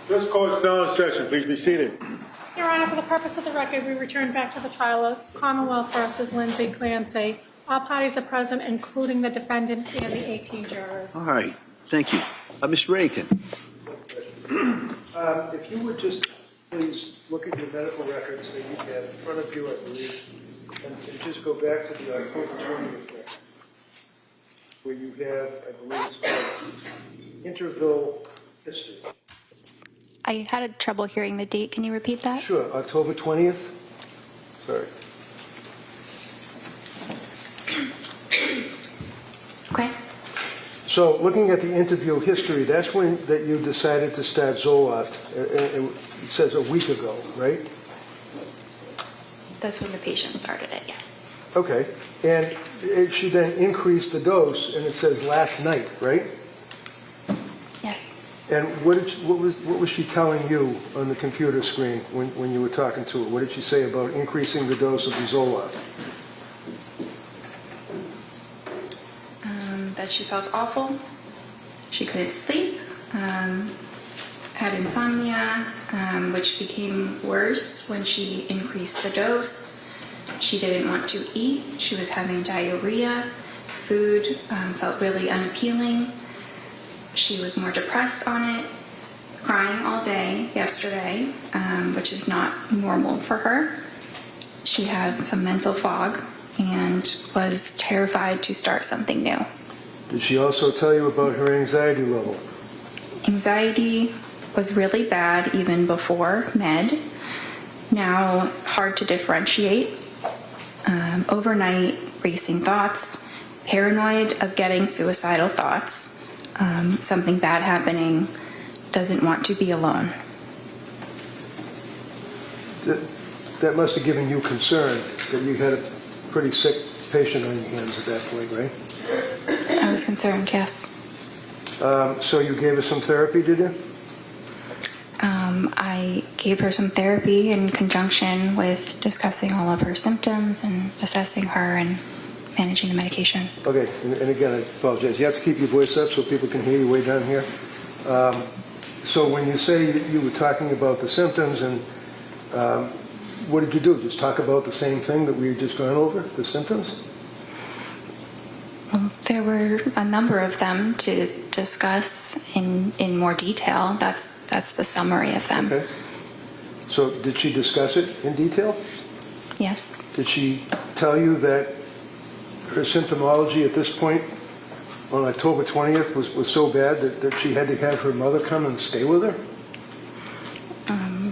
This court's now in session. Please be seated. Your Honor, for the purpose of the record, we return back to the trial of Commonwealth versus Lindsay Clancy. All parties are present, including the defendant and the 18 jurors. All right. Thank you. Mr. Reddington. If you would just please look at your medical records that you have in front of you, I believe, and just go back to the October 20th record, where you have, I believe it's called interval history. I had trouble hearing the date. Can you repeat that? Sure, October 20th. Sorry. Okay. So looking at the interview history, that's when that you decided to start Zoloft. It says a week ago, right? That's when the patient started it, yes. Okay. And she then increased the dose, and it says last night, right? Yes. And what was she telling you on the computer screen when you were talking to her? What did she say about increasing the dose of the Zoloft? That she felt awful. She couldn't sleep. Had insomnia, which became worse when she increased the dose. She didn't want to eat. She was having diarrhea. Food felt really unappealing. She was more depressed on it, crying all day yesterday, which is not normal for her. She had some mental fog and was terrified to start something new. Did she also tell you about her anxiety level? Anxiety was really bad even before med. Now hard to differentiate. Overnight racing thoughts, paranoid of getting suicidal thoughts. Something bad happening, doesn't want to be alone. That must have given you concern that you had a pretty sick patient on your hands at that point, right? I was concerned, yes. So you gave her some therapy, did you? I gave her some therapy in conjunction with discussing all of her symptoms and assessing her and managing the medication. Okay, and again, I apologize. You have to keep your voice up so people can hear you way down here. So when you say you were talking about the symptoms, and what did you do? Just talk about the same thing that we had just gone over, the symptoms? Well, there were a number of them to discuss in more detail. That's the summary of them. Okay. So did she discuss it in detail? Yes. Did she tell you that her symptomology at this point on October 20th was so bad that she had to have her mother come and stay with her?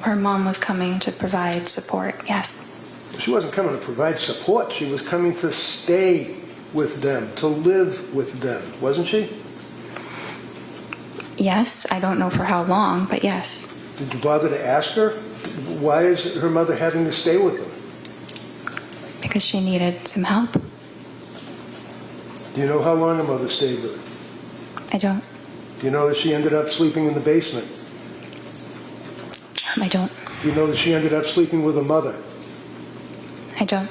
Her mom was coming to provide support, yes. She wasn't coming to provide support. She was coming to stay with them, to live with them, wasn't she? Yes, I don't know for how long, but yes. Did you bother to ask her? Why is her mother having to stay with them? Because she needed some help. Do you know how long her mother stayed with her? I don't. Do you know that she ended up sleeping in the basement? I don't. Do you know that she ended up sleeping with her mother? I don't.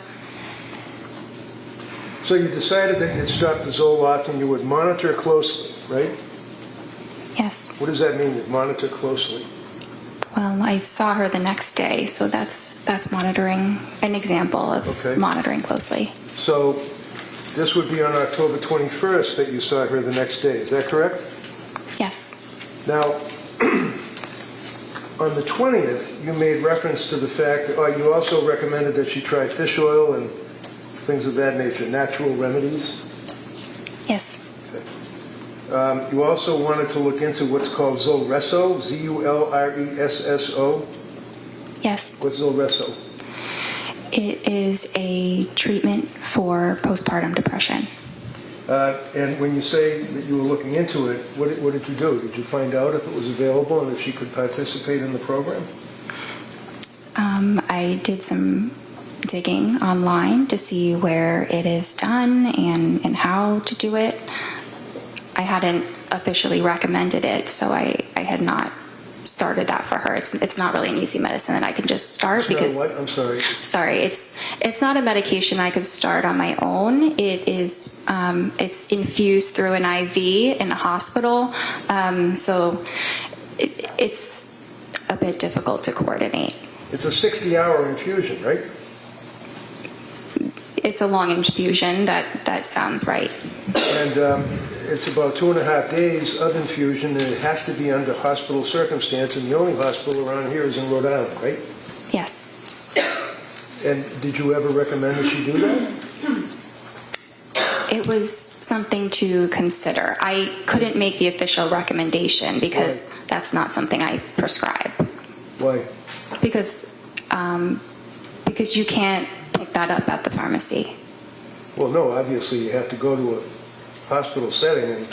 So you decided that you'd stop the Zoloft and you would monitor closely, right? Yes. What does that mean, monitor closely? Well, I saw her the next day, so that's monitoring, an example of Okay. monitoring closely. So this would be on October 21st that you saw her the next day, is that correct? Yes. Now, on the 20th, you made reference to the fact that you also recommended that she try fish oil and things of that nature, natural remedies. Yes. You also wanted to look into what's called Zulresso, Z-U-L-R-E-S-S-O. Yes. What's Zulresso? It is a treatment for postpartum depression. And when you say that you were looking into it, what did you do? Did you find out if it was available and if she could participate in the program? I did some digging online to see where it is done and how to do it. I hadn't officially recommended it, so I had not started that for her. It's not really an easy medicine that I can just start because what? I'm sorry. Sorry, it's not a medication I could start on my own. It is it's infused through an IV in a hospital, so it's a bit difficult to coordinate. It's a 60-hour infusion, right? It's a long infusion, that sounds right. And it's about 2.5 days of infusion, and it has to be under hospital circumstance, and the only hospital around here is in Rhode Island, right? Yes. And did you ever recommend that she do that? It was something to consider. I couldn't make the official recommendation because that's not something I prescribe. Why? Because you can't pick that up at the pharmacy. Well, no, obviously you have to go to a hospital setting and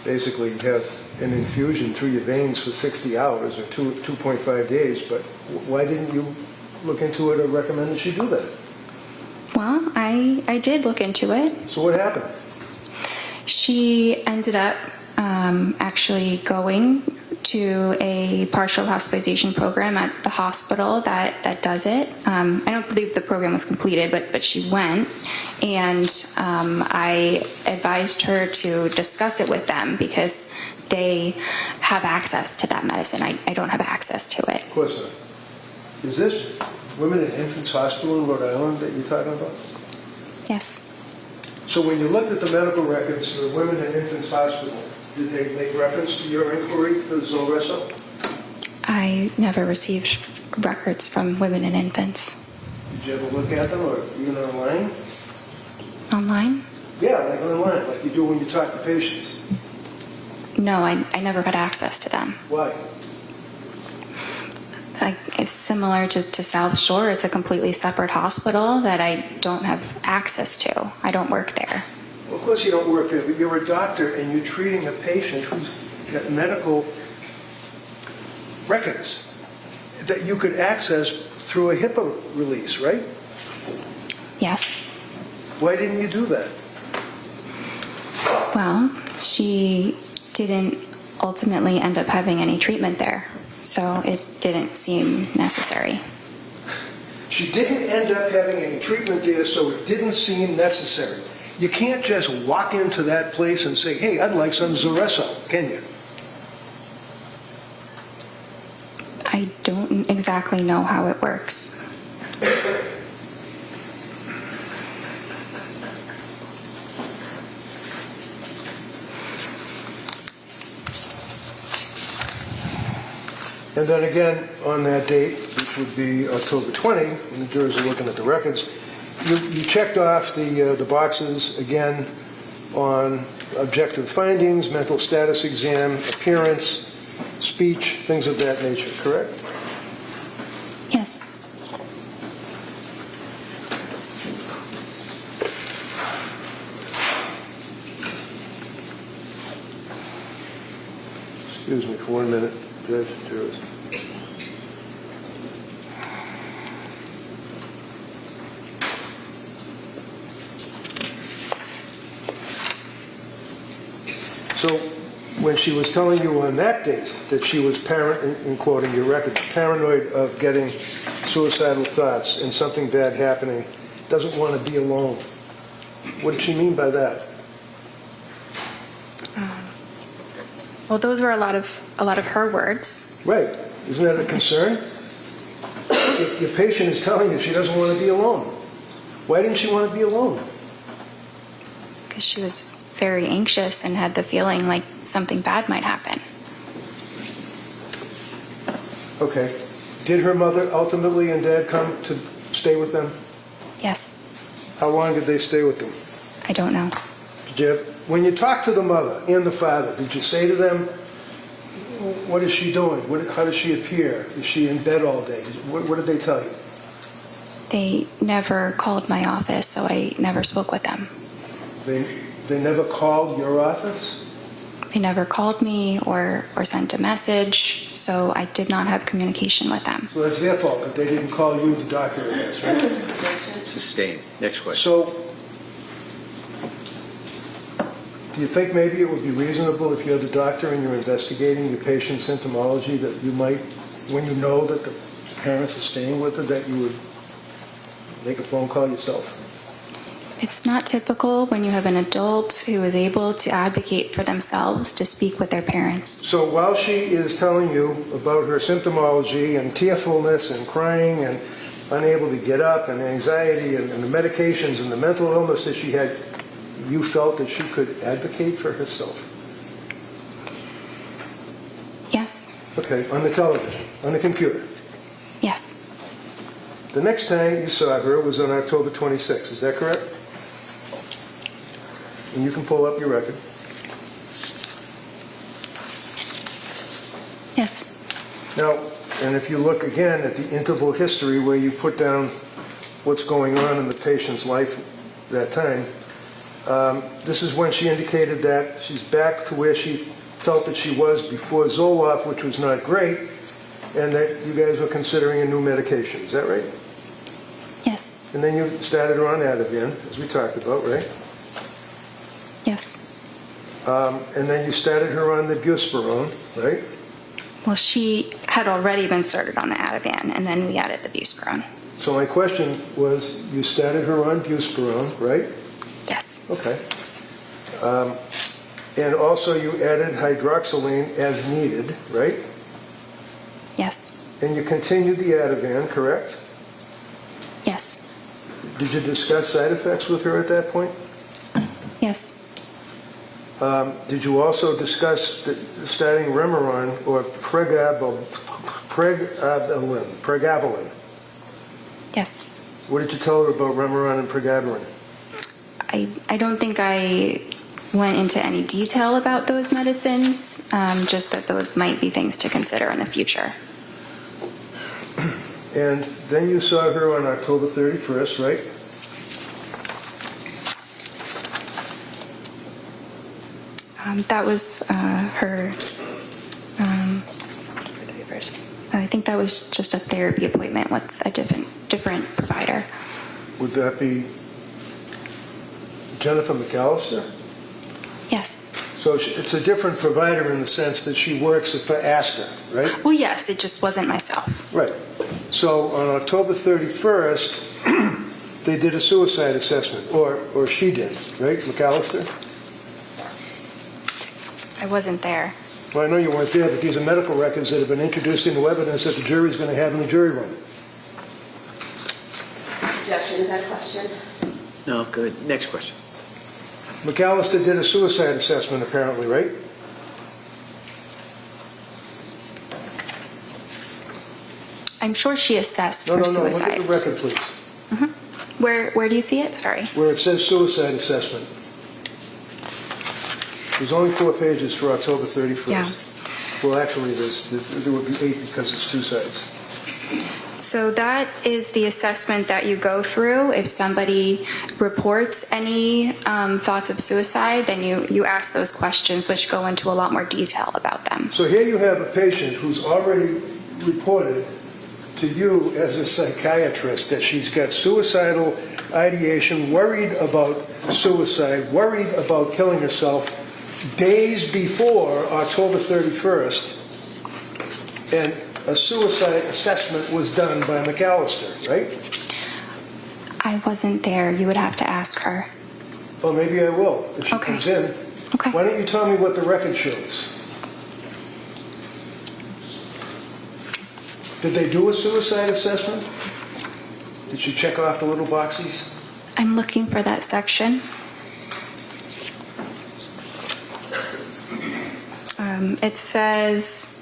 basically have an infusion through your veins for 60 hours or 2.5 days, but why didn't you look into it or recommend that she do that? Well, I did look into it. So what happened? She ended up actually going to a partial hospitalization program at the hospital that does it. I don't believe the program was completed, but she went, and I advised her to discuss it with them because they have access to that medicine. I don't have access to it. Of course not. Is this Women and Infants Hospital in Rhode Island that you're talking about? Yes. So when you looked at the medical records for the Women and Infants Hospital, did they make reference to your inquiry for Zulresso? I never received records from Women and Infants. Did you ever look at them, or even online? Online? Yeah, like online, like you do when you talk to patients. No, I never had access to them. Why? It's similar to South Shore. It's a completely separate hospital that I don't have access to. I don't work there. Well, of course you don't work there, but you're a doctor and you're treating a patient who's got medical records that you could access through a HIPAA release, right? Yes. Why didn't you do that? Well, she didn't ultimately end up having any treatment there, so it didn't seem necessary. She didn't end up having any treatment there, so it didn't seem necessary. You can't just walk into that place and say, hey, I'd like some Zulresso, can you? I don't exactly know how it works. And then again, on that date, which would be October 20, when the jurors are looking at the records, you checked off the boxes again on objective findings, mental status exam, appearance, speech, things of that nature, correct? Yes. Excuse me for 1 minute, Judge, jurors. So when she was telling you on that date that she was in quoting your record, paranoid of getting suicidal thoughts and something bad happening, doesn't want to be alone, what did she mean by that? Well, those were a lot of her words. Right. Isn't that a concern? If your patient is telling you she doesn't want to be alone, why didn't she want to be alone? Because she was very anxious and had the feeling like something bad might happen. Okay. Did her mother ultimately and dad come to stay with them? Yes. How long did they stay with them? I don't know. When you talked to the mother and the father, did you say to them, what is she doing? How does she appear? Is she in bed all day? What did they tell you? They never called my office, so I never spoke with them. They never called your office? They never called me or sent a message, so I did not have communication with them. So that's their fault that they didn't call you, the doctor, I guess, right? Sustained. Next question. So, do you think maybe it would be reasonable if you're the doctor and you're investigating your patient's symptomology that you might, when you know that the parents are staying with her, that you would make a phone call yourself? It's not typical when you have an adult who is able to advocate for themselves to speak with their parents. So while she is telling you about her symptomology and tearfulness and crying and unable to get up and anxiety and the medications and the mental illness that she had, you felt that she could advocate for herself? Yes. Okay, on the television, on the computer. Yes. The next time you saw her was on October 26th, is that correct? And you can pull up your record. Yes. Now, and if you look again at the interval history where you put down what's going on in the patient's life that time, this is when she indicated that she's back to where she felt that she was before Zoloft, which was not great, and that you guys were considering a new medication. Is that right? Yes. And then you started her on Ativan, as we talked about, right? Yes. And then you started her on the buspirone, right? Well, she had already been started on the Ativan, and then we added the buspirone. So my question was, you started her on buspirone, right? Yes. Okay. And also you added hydroxyline as needed, right? Yes. And you continued the Ativan, correct? Yes. Did you discuss side effects with her at that point? Yes. Did you also discuss starting Remeron or pregabalin? Yes. What did you tell her about Remeron and pregabalin? I don't think I went into any detail about those medicines, just that those might be things to consider in the future. And then you saw her on October 31st, right? That was her. I think that was just a therapy appointment with a different provider. Would that be Jennifer McAllister? Yes. So it's a different provider in the sense that she works for Astor, right? Well, yes, it just wasn't myself. Right. So on October 31st, they did a suicide assessment, or she did, right, McAllister? I wasn't there. Well, I know you weren't there, but these are medical records that have been introduced into evidence that the jury's going to have in the jury room. Objection, is that a question? No, good. Next question. McAllister did a suicide assessment, apparently, right? I'm sure she assessed No, for look suicide. at the record, please. Where do you see it? Sorry. Where it says suicide assessment. There's only 4 pages for October 31st. Yeah. Well, actually, there would be 8 because it's 2 sides. So that is the assessment that you go through. If somebody reports any thoughts of suicide, then you ask those questions, which go into a lot more detail about them. So here you have a patient who's already reported to you as a psychiatrist that she's got suicidal ideation, worried about suicide, worried about killing herself days before October 31st, and a suicide assessment was done by McAllister, right? I wasn't there. You would have to ask her. Well, maybe I will, if she Okay. comes in. Okay. Why don't you tell me what the record shows? Did they do a suicide assessment? Did she check off the little boxes? I'm looking for that section. It says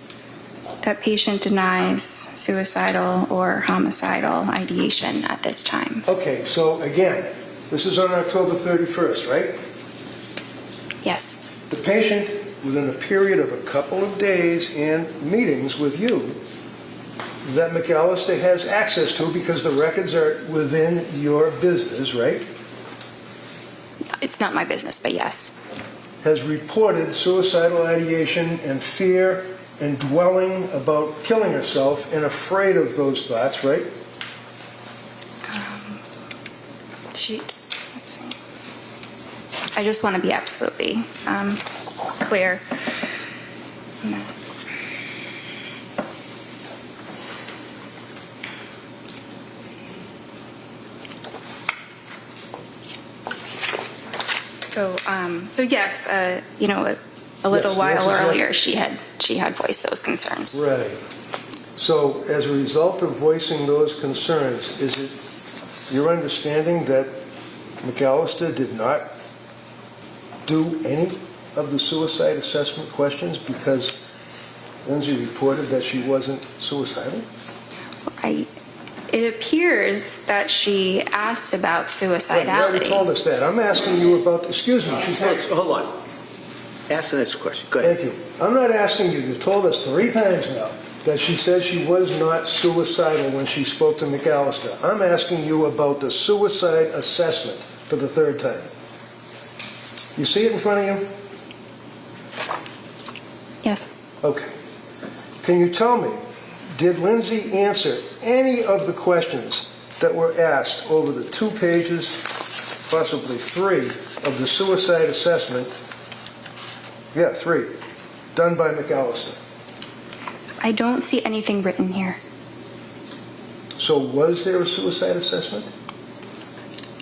that patient denies suicidal or homicidal ideation at this time. Okay, so again, this is on October 31st, right? Yes. The patient, within a period of a couple of days and meetings with you, that McAllister has access to because the records are within your business, right? It's not my business, but yes. Has reported suicidal ideation and fear and dwelling about killing herself and afraid of those thoughts, right? Let's see. I just want to be absolutely clear. So yes, you know, a little Yes, the while answer is yes. earlier, she had voiced those concerns. Right. So as a result of voicing those concerns, is it your understanding that McAllister did not do any of the suicide assessment questions because Lindsay reported that she wasn't suicidal? It appears that she asked about Right, you already suicidality. told us that. I'm asking you about, excuse me, she said, Hold on. Ask the next question. Go ahead. thank you. I'm not asking you, you've told us 3 times now that she said she was not suicidal when she spoke to McAllister. I'm asking you about the suicide assessment for the 3rd time. You see it in front of you? Yes. Okay. Can you tell me, did Lindsay answer any of the questions that were asked over the 2 pages, possibly 3, of the suicide assessment? Yeah, 3, done by McAllister. I don't see anything written here. So was there a suicide assessment?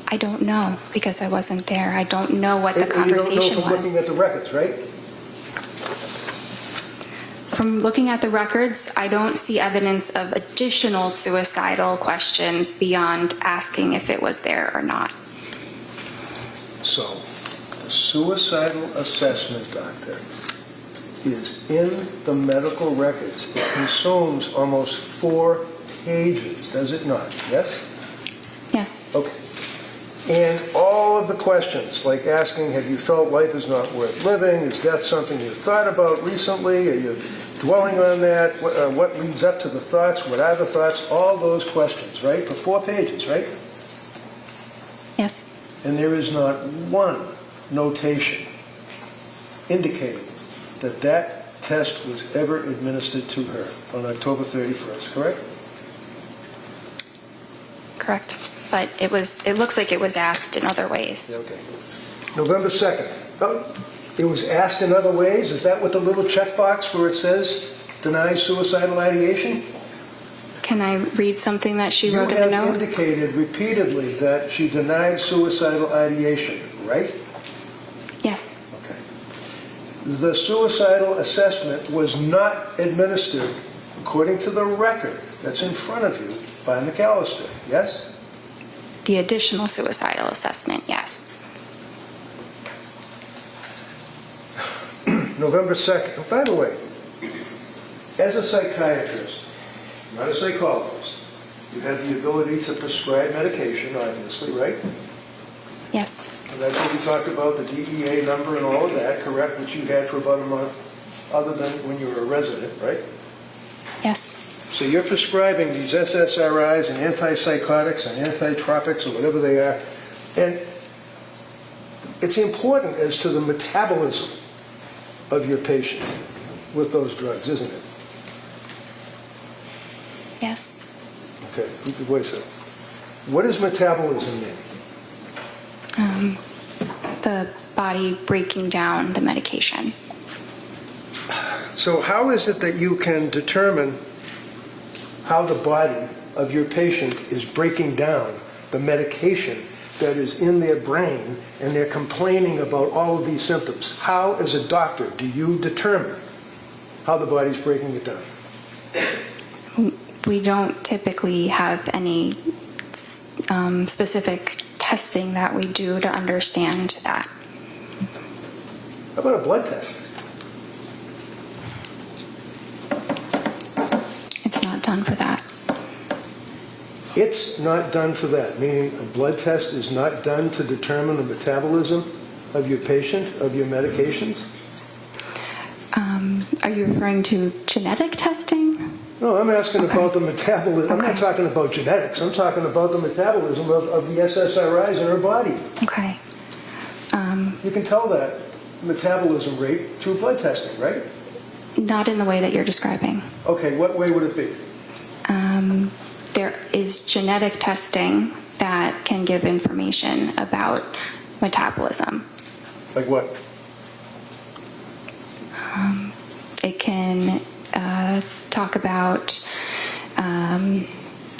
I don't know because I wasn't there. I don't know what the And conversation you don't know from looking at was. the records, right? From looking at the records, I don't see evidence of additional suicidal questions beyond asking if it was there or not. So, the suicidal assessment, doctor, is in the medical records. It consumes almost 4 pages, does it not? Yes? Yes. Okay. And all of the questions, like asking, have you felt life is not worth living? Is death something you thought about recently? Are you dwelling on that? What leads up to the thoughts? What are the thoughts? All those questions, right? For 4 pages, right? Yes. And there is not one notation indicating that that test was ever administered to her on October 31st, correct? Correct. But it looks like it was asked in other ways. Okay. November 2nd. Oh, it was asked in other ways? Is that what the little checkbox where it says denies suicidal ideation? Can I read something that she You wrote in the have note? indicated repeatedly that she denied suicidal ideation, right? Yes. Okay. The suicidal assessment was not administered, according to the record that's in front of you, by McAllister, yes? The additional suicidal assessment, yes. November 2nd. Oh, by the way, as a psychiatrist, not a psychologist, you have the ability to prescribe medication, obviously, right? Yes. And that's what we talked about, the DEA number and all of that, correct, which you had for about a month, other than when you were a resident, right? Yes. So you're prescribing these SSRIs and antipsychotics and antitropics or whatever they are, and it's important as to the metabolism of your patient with those drugs, isn't it? Yes. Okay, keep your voice up. What does metabolism mean? The body breaking down the medication. So how is it that you can determine how the body of your patient is breaking down the medication that is in their brain and they're complaining about all of these symptoms? How, as a doctor, do you determine how the body's breaking it down? We don't typically have any specific testing that we do to understand that. How about a blood test? It's not done for that. It's not done for that, meaning a blood test is not done to determine the metabolism of your patient, of your medications? Are you referring to genetic testing? No, I'm asking about the metabolism. I'm not Okay. talking about genetics. I'm talking about the metabolism of the SSRIs in her body. Okay. You can tell that metabolism rate through blood testing, right? Not in the way that you're describing. Okay, what way would it be? There is genetic testing that can give information about metabolism. Like what? It can talk about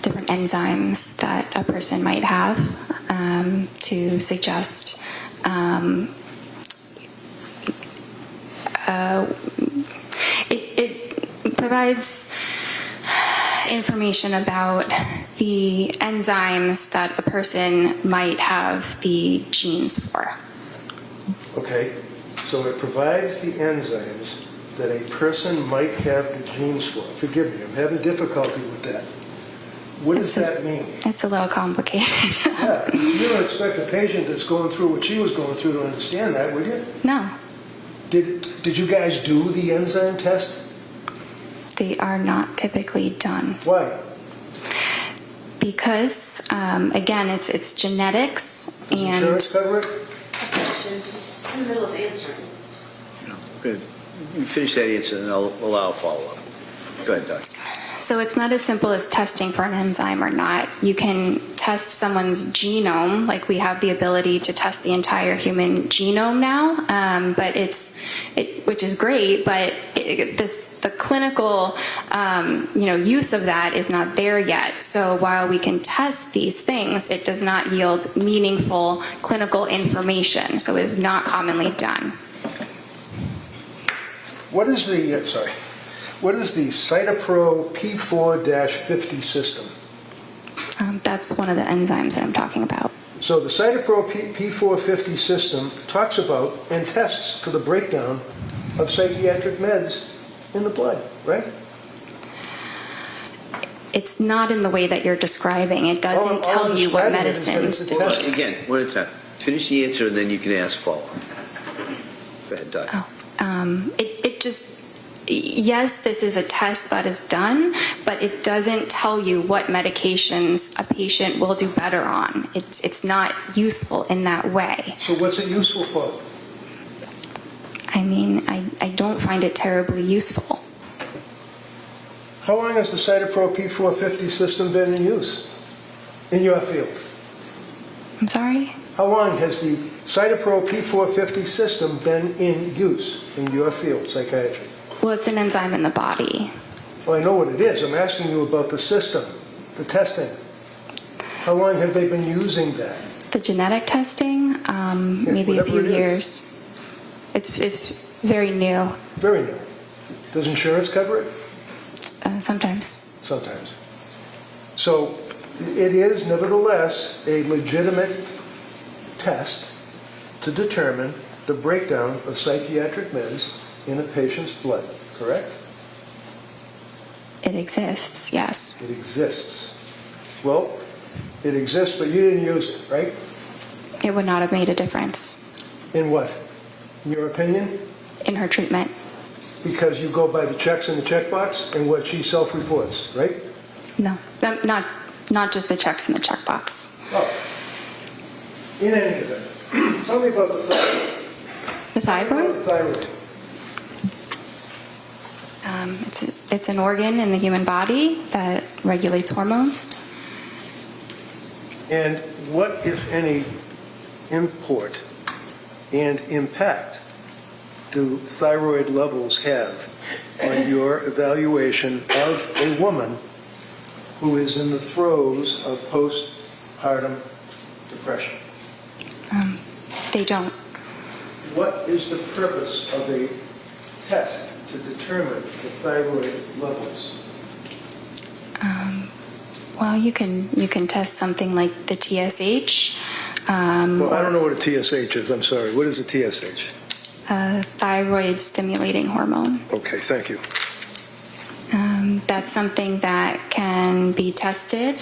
different enzymes that a person might have to suggest it provides information about the enzymes that a person might have the genes for. Okay, so it provides the enzymes that a person might have the genes for. Forgive me, I'm having difficulty with that. What does that mean? It's a little complicated. Yeah, you don't expect a patient that's going through what she was going through to understand that, would you? No, Did you guys do the enzyme test? they are not typically done. Why? Because, again, it's genetics Does and insurance cover it? Objection, she's in the middle of answering. Good. You finish that answer and I'll allow a follow-up. Go ahead, Doc. so it's not as simple as testing for an enzyme or not. You can test someone's genome, like we have the ability to test the entire human genome now, but which is great, but the clinical use of that is not there yet. So while we can test these things, it does not yield meaningful clinical information, so it is not commonly done. What is the Cytopro P4-50 system? That's one of the enzymes that I'm talking about. So the Cytopro P450 system talks about and tests for the breakdown of psychiatric meds in the blood, right? It's not in the way that you're describing. It doesn't tell you what medicines to Hold on, take. Again, one at a time. Finish the answer and then you can ask follow-up. Go ahead, Doc. It just, yes, this is a test that is done, but it doesn't tell you what medications a patient will do better on. It's not useful in that way. So what's it useful for? I mean, I don't find it terribly useful. How long has the Cytopro P450 system been in use in your field? I'm sorry? How long has the Cytopro P450 system been in use in your field, psychiatry? Well, it's an enzyme in the body. Well, I know what it is. I'm asking you about the system, the testing. How long have they been using that? The genetic testing, maybe a whatever few it is. years. It's very new, Very new. Does insurance cover it? sometimes. Sometimes. So it is nevertheless a legitimate test to determine the breakdown of psychiatric meds in a patient's blood, correct? It exists, yes. It exists. Well, it exists, but you didn't use it, right? It would not have made a difference In what? In your opinion? in her treatment. Because you go by the checks in the checkbox and what she self-reports, right? No, not just the checks in the checkbox. Oh. In any event, tell me about the thyroid. The thyroid? The thyroid. It's an organ in the human body that regulates hormones. And what, if any, import and impact do thyroid levels have on your evaluation of a woman who is in the throes of postpartum depression? They don't. What is the purpose of a test to determine the thyroid levels? Well, you can test something like the TSH. Well, I don't know what a TSH is. I'm sorry. What is a TSH? Thyroid stimulating hormone. Okay, thank you. That's something that can be tested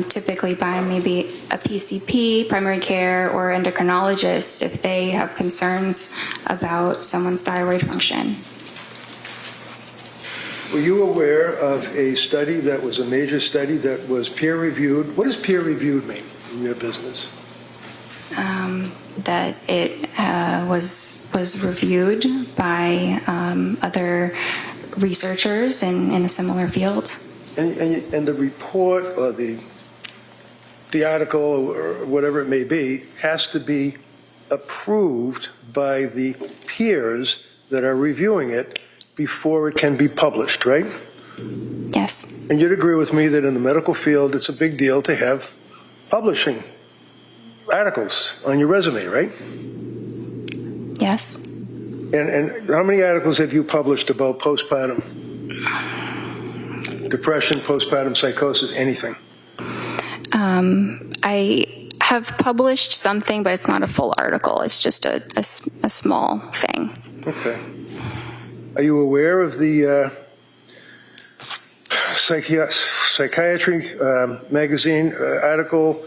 typically by maybe a PCP, primary care, or endocrinologist if they have concerns about someone's thyroid function. Were you aware of a study that was a major study that was peer-reviewed? What does peer-reviewed mean in your business? That it was reviewed by other researchers in a similar field. And the report or the article or whatever it may be has to be approved by the peers that are reviewing it before it can be published, right? Yes. And you'd agree with me that in the medical field, it's a big deal to have publishing articles on your resume, right? Yes. And how many articles have you published about postpartum depression, postpartum psychosis, anything? I have published something, but it's not a full article. It's just a small thing. Okay. Are you aware of the Psychiatry magazine article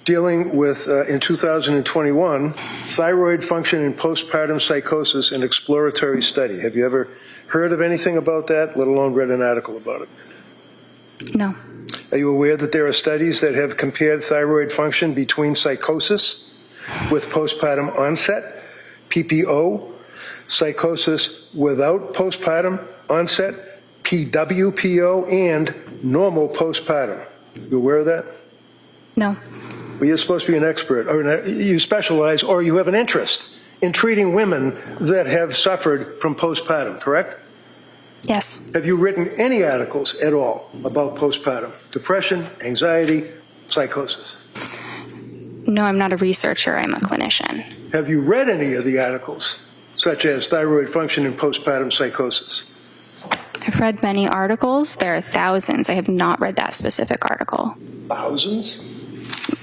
dealing with, in 2021, thyroid function in postpartum psychosis, an exploratory study? Have you ever heard of anything about that, let alone read an article about it? No. Are you aware that there are studies that have compared thyroid function between psychosis with postpartum onset, PPO, psychosis without postpartum onset, PWPO, and normal postpartum? You aware of that? No. Well, you're supposed to be an expert, or you specialize, or you have an interest in treating women that have suffered from postpartum, correct? Yes. Have you written any articles at all about postpartum depression, anxiety, psychosis? No, I'm not a researcher. I'm a clinician. Have you read any of the articles, such as thyroid function in postpartum psychosis? I've read many articles. There are thousands. I have not read that specific article. Thousands?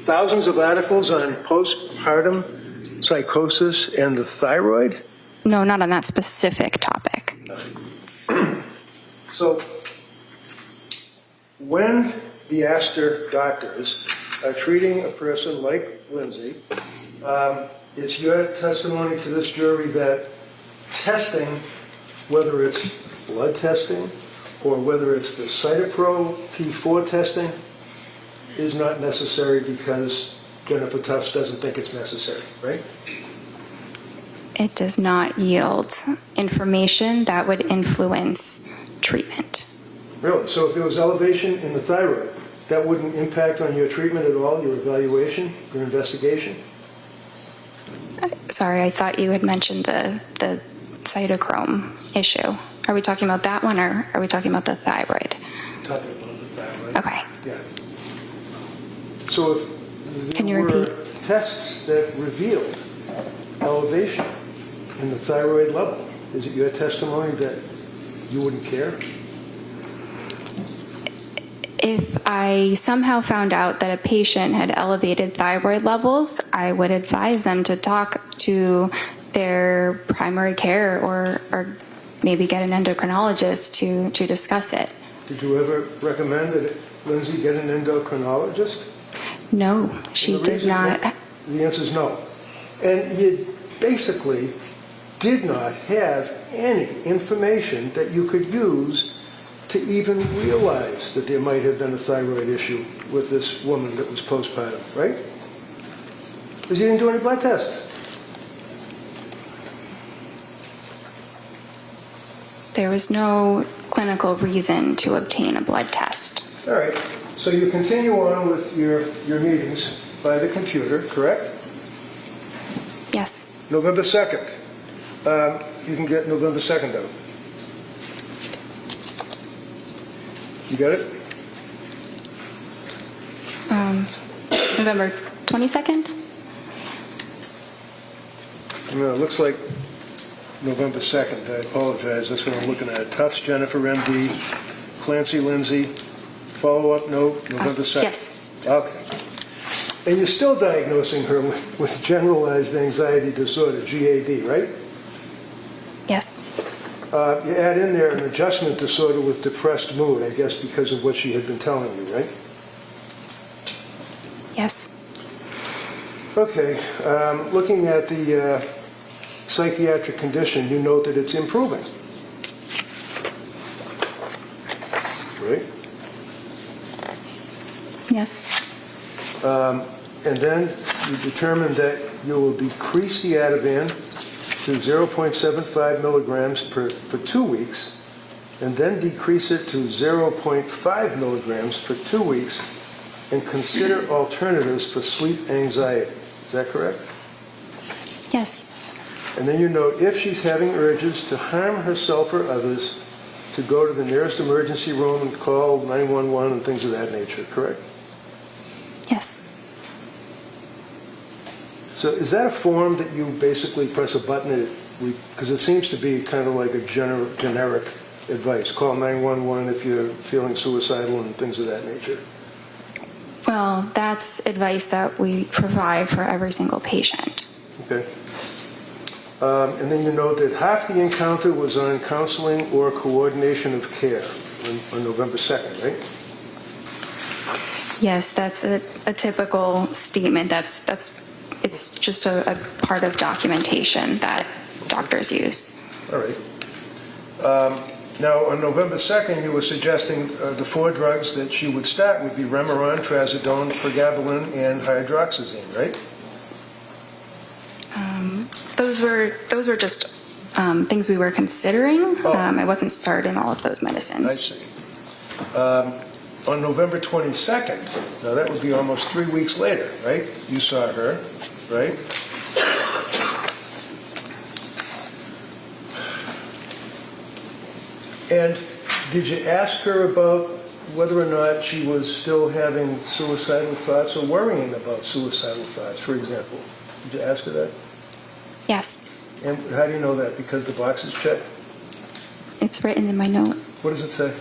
Thousands of articles on postpartum psychosis and the thyroid? No, not on that specific topic. So, when the Astor doctors are treating a person like Lindsay, it's your testimony to this jury that testing, whether it's blood testing or whether it's the Cytopro P4 testing, is not necessary because Jennifer Tufts doesn't think it's necessary, right? It does not yield information that would influence treatment. Really? So if there was elevation in the thyroid, that wouldn't impact on your treatment at all, your evaluation, your investigation? Sorry, I thought you had mentioned the cytochrome issue. Are we talking about that one, or are we talking about the thyroid? Talking about the thyroid. Okay. Yeah. So if Can there you were repeat? tests that revealed elevation in the thyroid level, is it your testimony that you wouldn't care? If I somehow found out that a patient had elevated thyroid levels, I would advise them to talk to their primary care or maybe get an endocrinologist to discuss it. Did you ever recommend that Lindsay get an endocrinologist? No, she And the did reason- not. The answer is no. And you basically did not have any information that you could use to even realize that there might have been a thyroid issue with this woman that was postpartum, right? Because you didn't do any blood tests. There was no clinical reason to obtain a blood test. All right, so you continue on with your meetings by the computer, correct? Yes. November 2nd. You can get November 2nd out. You got it? November 22nd? No, it looks like November 2nd. I apologize. That's what I'm looking at. Tufts, Jennifer, MD, Clancy, Lindsay. Follow-up note, November 2nd. Yes. Okay. And you're still diagnosing her with generalized anxiety disorder, GAD, right? Yes. You add in there an adjustment disorder with depressed mood, I guess because of what she had been telling you, right? Yes. Okay. Looking at the psychiatric condition, you note that it's improving. Right? Yes. And then you determine that you will decrease the Ativan to 0.75 milligrams for 2 weeks, and then decrease it to 0.5 milligrams for 2 weeks, and consider alternatives for sleep anxiety. Is that correct? Yes. And then you note if she's having urges to harm herself or others, to go to the nearest emergency room and call 911 and things of that nature, correct? Yes. So is that a form that you basically press a button and it Because it seems to be kind of like a generic advice. Call 911 if you're feeling suicidal and things of that nature. Well, that's advice that we provide for every single patient. Okay. And then you note that half the encounter was on counseling or coordination of care on November 2nd, right? Yes, that's a typical statement. It's just a part of documentation that doctors use. All right. Now, on November 2nd, you were suggesting the 4 drugs that she would start would be Remeron, Trazodone, Pregabalin, and hydroxyzine, right? Those were just things we were considering. Oh. I wasn't starting all of those medicines. I see. On November 22nd, now that would be almost 3 weeks later, right? You saw her, right? And did you ask her about whether or not she was still having suicidal thoughts or worrying about suicidal thoughts, for example? Did you ask her that? Yes, And how do you know that? Because the box is checked? it's written in my note. What does it say?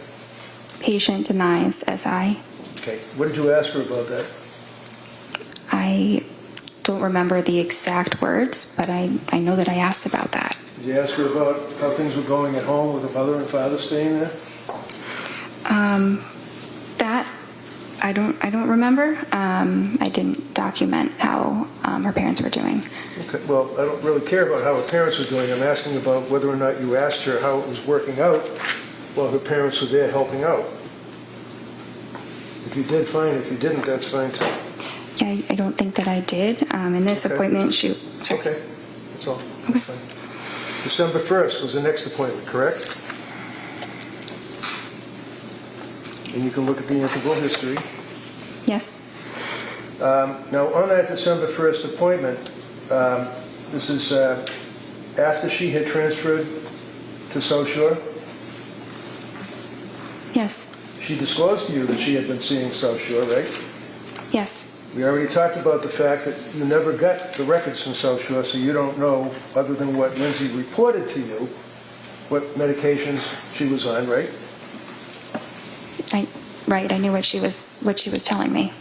Patient denies SI. Okay. What did you ask her about that? I don't remember the exact words, but I know that I asked about that. Did you ask her about how things were going at home with the mother and father staying there? That I don't remember. I didn't document how her parents were doing. Okay. Well, I don't really care about how her parents were doing. I'm asking about whether or not you asked her how it was working out while her parents were there helping out. If you did, fine. If you didn't, that's fine too. Yeah, I don't think that I did. In this Okay. appointment, sorry. Okay. That's all. That's fine. December 1st was the next appointment, correct? And you can look at the interval history. Yes. Now, on that December 1st appointment, this is after she had transferred to South Shore. Yes. She disclosed to you that she had been seeing South Shore, right? Yes. We already talked about the fact that you never got the records from South Shore, so you don't know, other than what Lindsay reported to you, what medications she was on, right? I knew what she was telling me.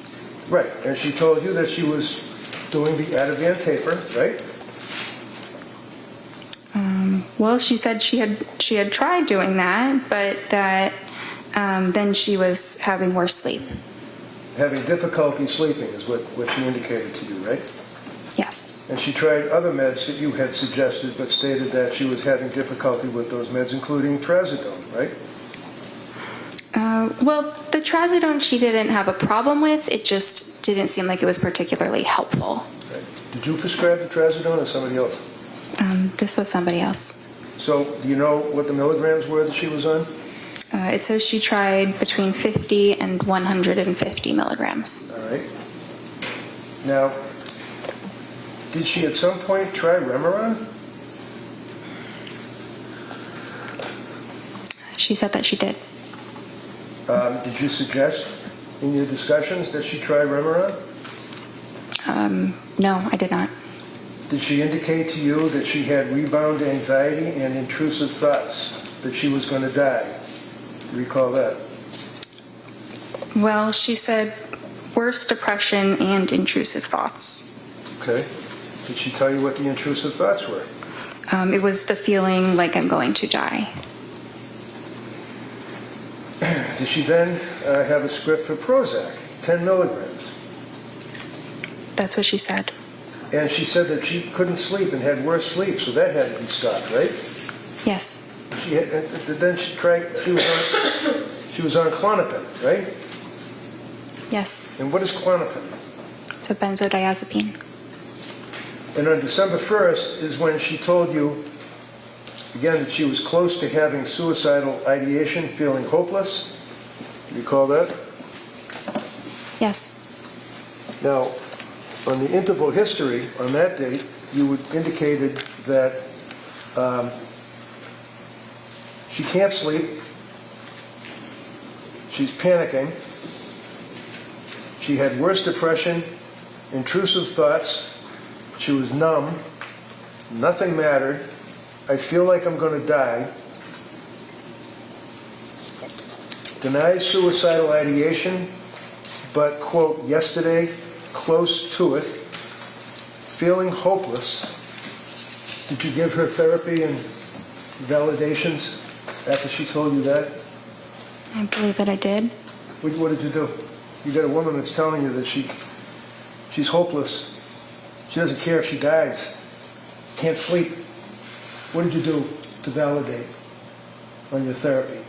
Right, and she told you that she was doing the Ativan taper, right? Well, she said she had tried doing that, but that then she was having worse sleep. Having difficulty sleeping is what she indicated to you, right? Yes. And she tried other meds that you had suggested, but stated that she was having difficulty with those meds, including Trazodone, right? Well, the Trazodone she didn't have a problem with. It just didn't seem like it was particularly helpful. Right. Did you prescribe the Trazodone or somebody else? This was somebody else. So, do you know what the milligrams were that she was on? It says she tried between 50 and 150 milligrams. All right. Now, did she at some point try Remeron? She said that she did. Did you suggest in your discussions that she try Remeron? No, I did not. Did she indicate to you that she had rebound anxiety and intrusive thoughts, that she was going to die? Do you recall that? Well, she said worse depression and intrusive thoughts. Okay. Did she tell you what the intrusive thoughts were? It was the feeling like I'm going to die. Did she then have a script for Prozac, 10 milligrams? That's what she said. And she said that she couldn't sleep and had worse sleep, so that had to be stopped, right? Yes. Then she was on Klonopin, right? Yes. And what is Klonopin? It's a benzodiazepine. And on December 1st is when she told you, again, that she was close to having suicidal ideation, feeling hopeless. Do you recall that? Yes. Now, on the interval history, on that date, you indicated that she can't sleep, she's panicking, she had worse depression, intrusive thoughts, she was numb, nothing mattered, I feel like I'm going to die. Denies suicidal ideation, but, quote, yesterday, close to it, feeling hopeless. Did you give her therapy and validations after she told you that? I believe that I did. What did you do? You got a woman that's telling you that she's hopeless. She doesn't care if she dies. Can't sleep. What did you do to validate on your therapy?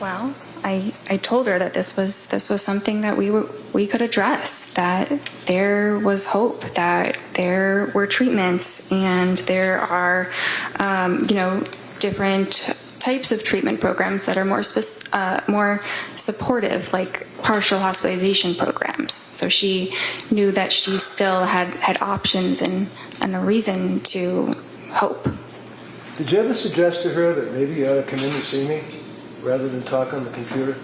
Well, I told her that this was something that we could address, that there was hope, that there were treatments, and there are different types of treatment programs that are more supportive, like partial hospitalization programs. So she knew that she still had options and a reason to hope. Did you ever suggest to her that maybe you ought to come in and see me rather than talk on the computer?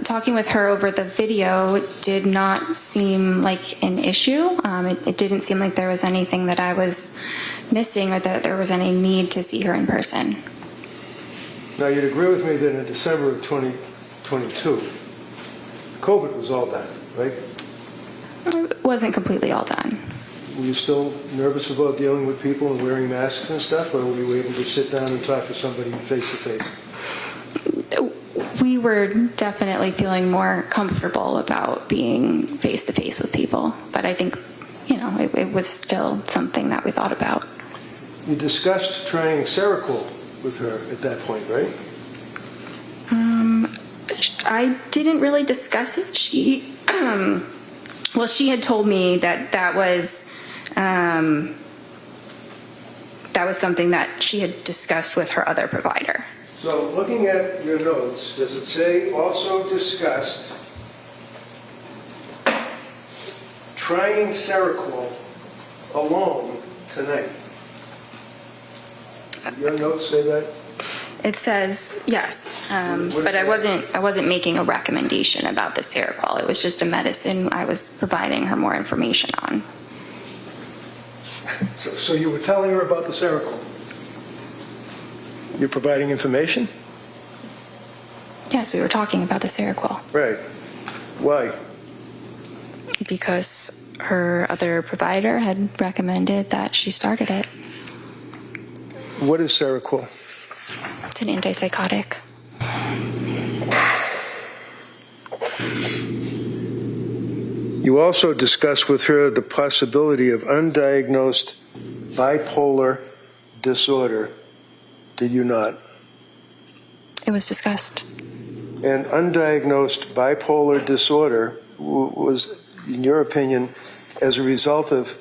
Talking with her over the video did not seem like an issue. It didn't seem like there was anything that I was missing or that there was any need to see her in person. Now, you'd agree with me that in December of 2022, COVID was all done, right? It wasn't completely all done. Were you still nervous about dealing with people and wearing masks and stuff, or were you able to sit down and talk to somebody face to face? We were definitely feeling more comfortable about being face to face with people, but I think, it was still something that we thought about. You discussed trying Seroquel with her at that point, right? I didn't really discuss it. She had told me that was something that she had discussed with her other provider. So, looking at your notes, does it say also discussed trying Seroquel alone tonight? Your notes say that? It says yes, but I wasn't making a recommendation about the Seroquel. It was just a medicine I was providing her more information on. So you were telling her about the Seroquel? You're providing information? Yes, we were talking about the Seroquel Right. Why? because her other provider had recommended that she started it. What is Seroquel? It's an antipsychotic. You also discussed with her the possibility of undiagnosed bipolar disorder, did you not? It was discussed. And undiagnosed bipolar disorder was, in your opinion, as a result of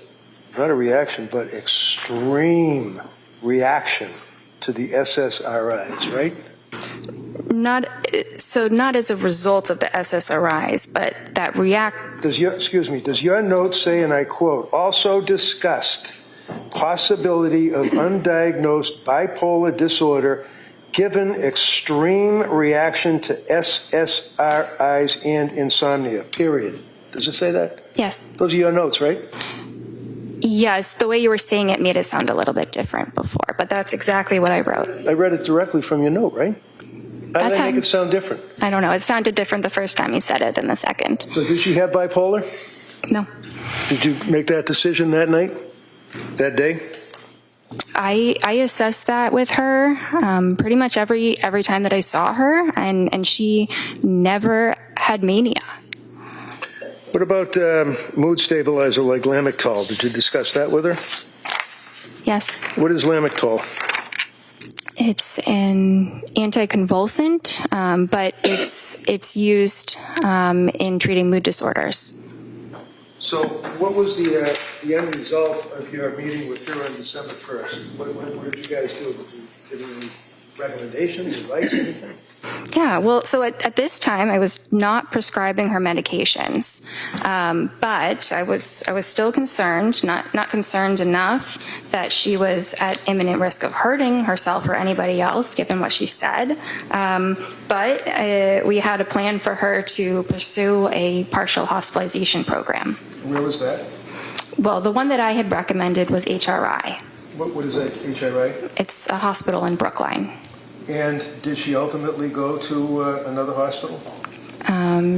not a reaction, but extreme reaction to the SSRIs, right? Not as a result of the SSRIs, but that Does your note say, and I quote, also discussed possibility of undiagnosed bipolar disorder given extreme reaction to SSRIs and insomnia, period. Does it say that? Yes. Those are your notes, right? Yes, the way you were saying it made it sound a little bit different before, but that's exactly what I wrote. I read it directly from your note, right? How did I make it sound different? I don't know. It sounded different the first time you said it than the second. So did she have bipolar? No. Did you make that decision that night? That day? I assessed that with her pretty much every time that I saw her, and she never had mania. What about mood stabilizer like Lamictal? Did you discuss that with her? Yes. What is Lamictal? It's an anticonvulsant, but it's used in treating mood disorders. So what was the end result of your meeting with her on December 1st? What did you guys do? Did you give any recommendations, advice, anything? Yeah, well, so at this time, I was not prescribing her medications, but I was still concerned, not concerned enough that she was at imminent risk of hurting herself or anybody else, given what she said. But we had a plan for her to pursue a partial hospitalization program. Where was that? Well, the one that I had recommended was HRI. What is that, HRI? It's a hospital in Brookline. And did she ultimately go to another hospital?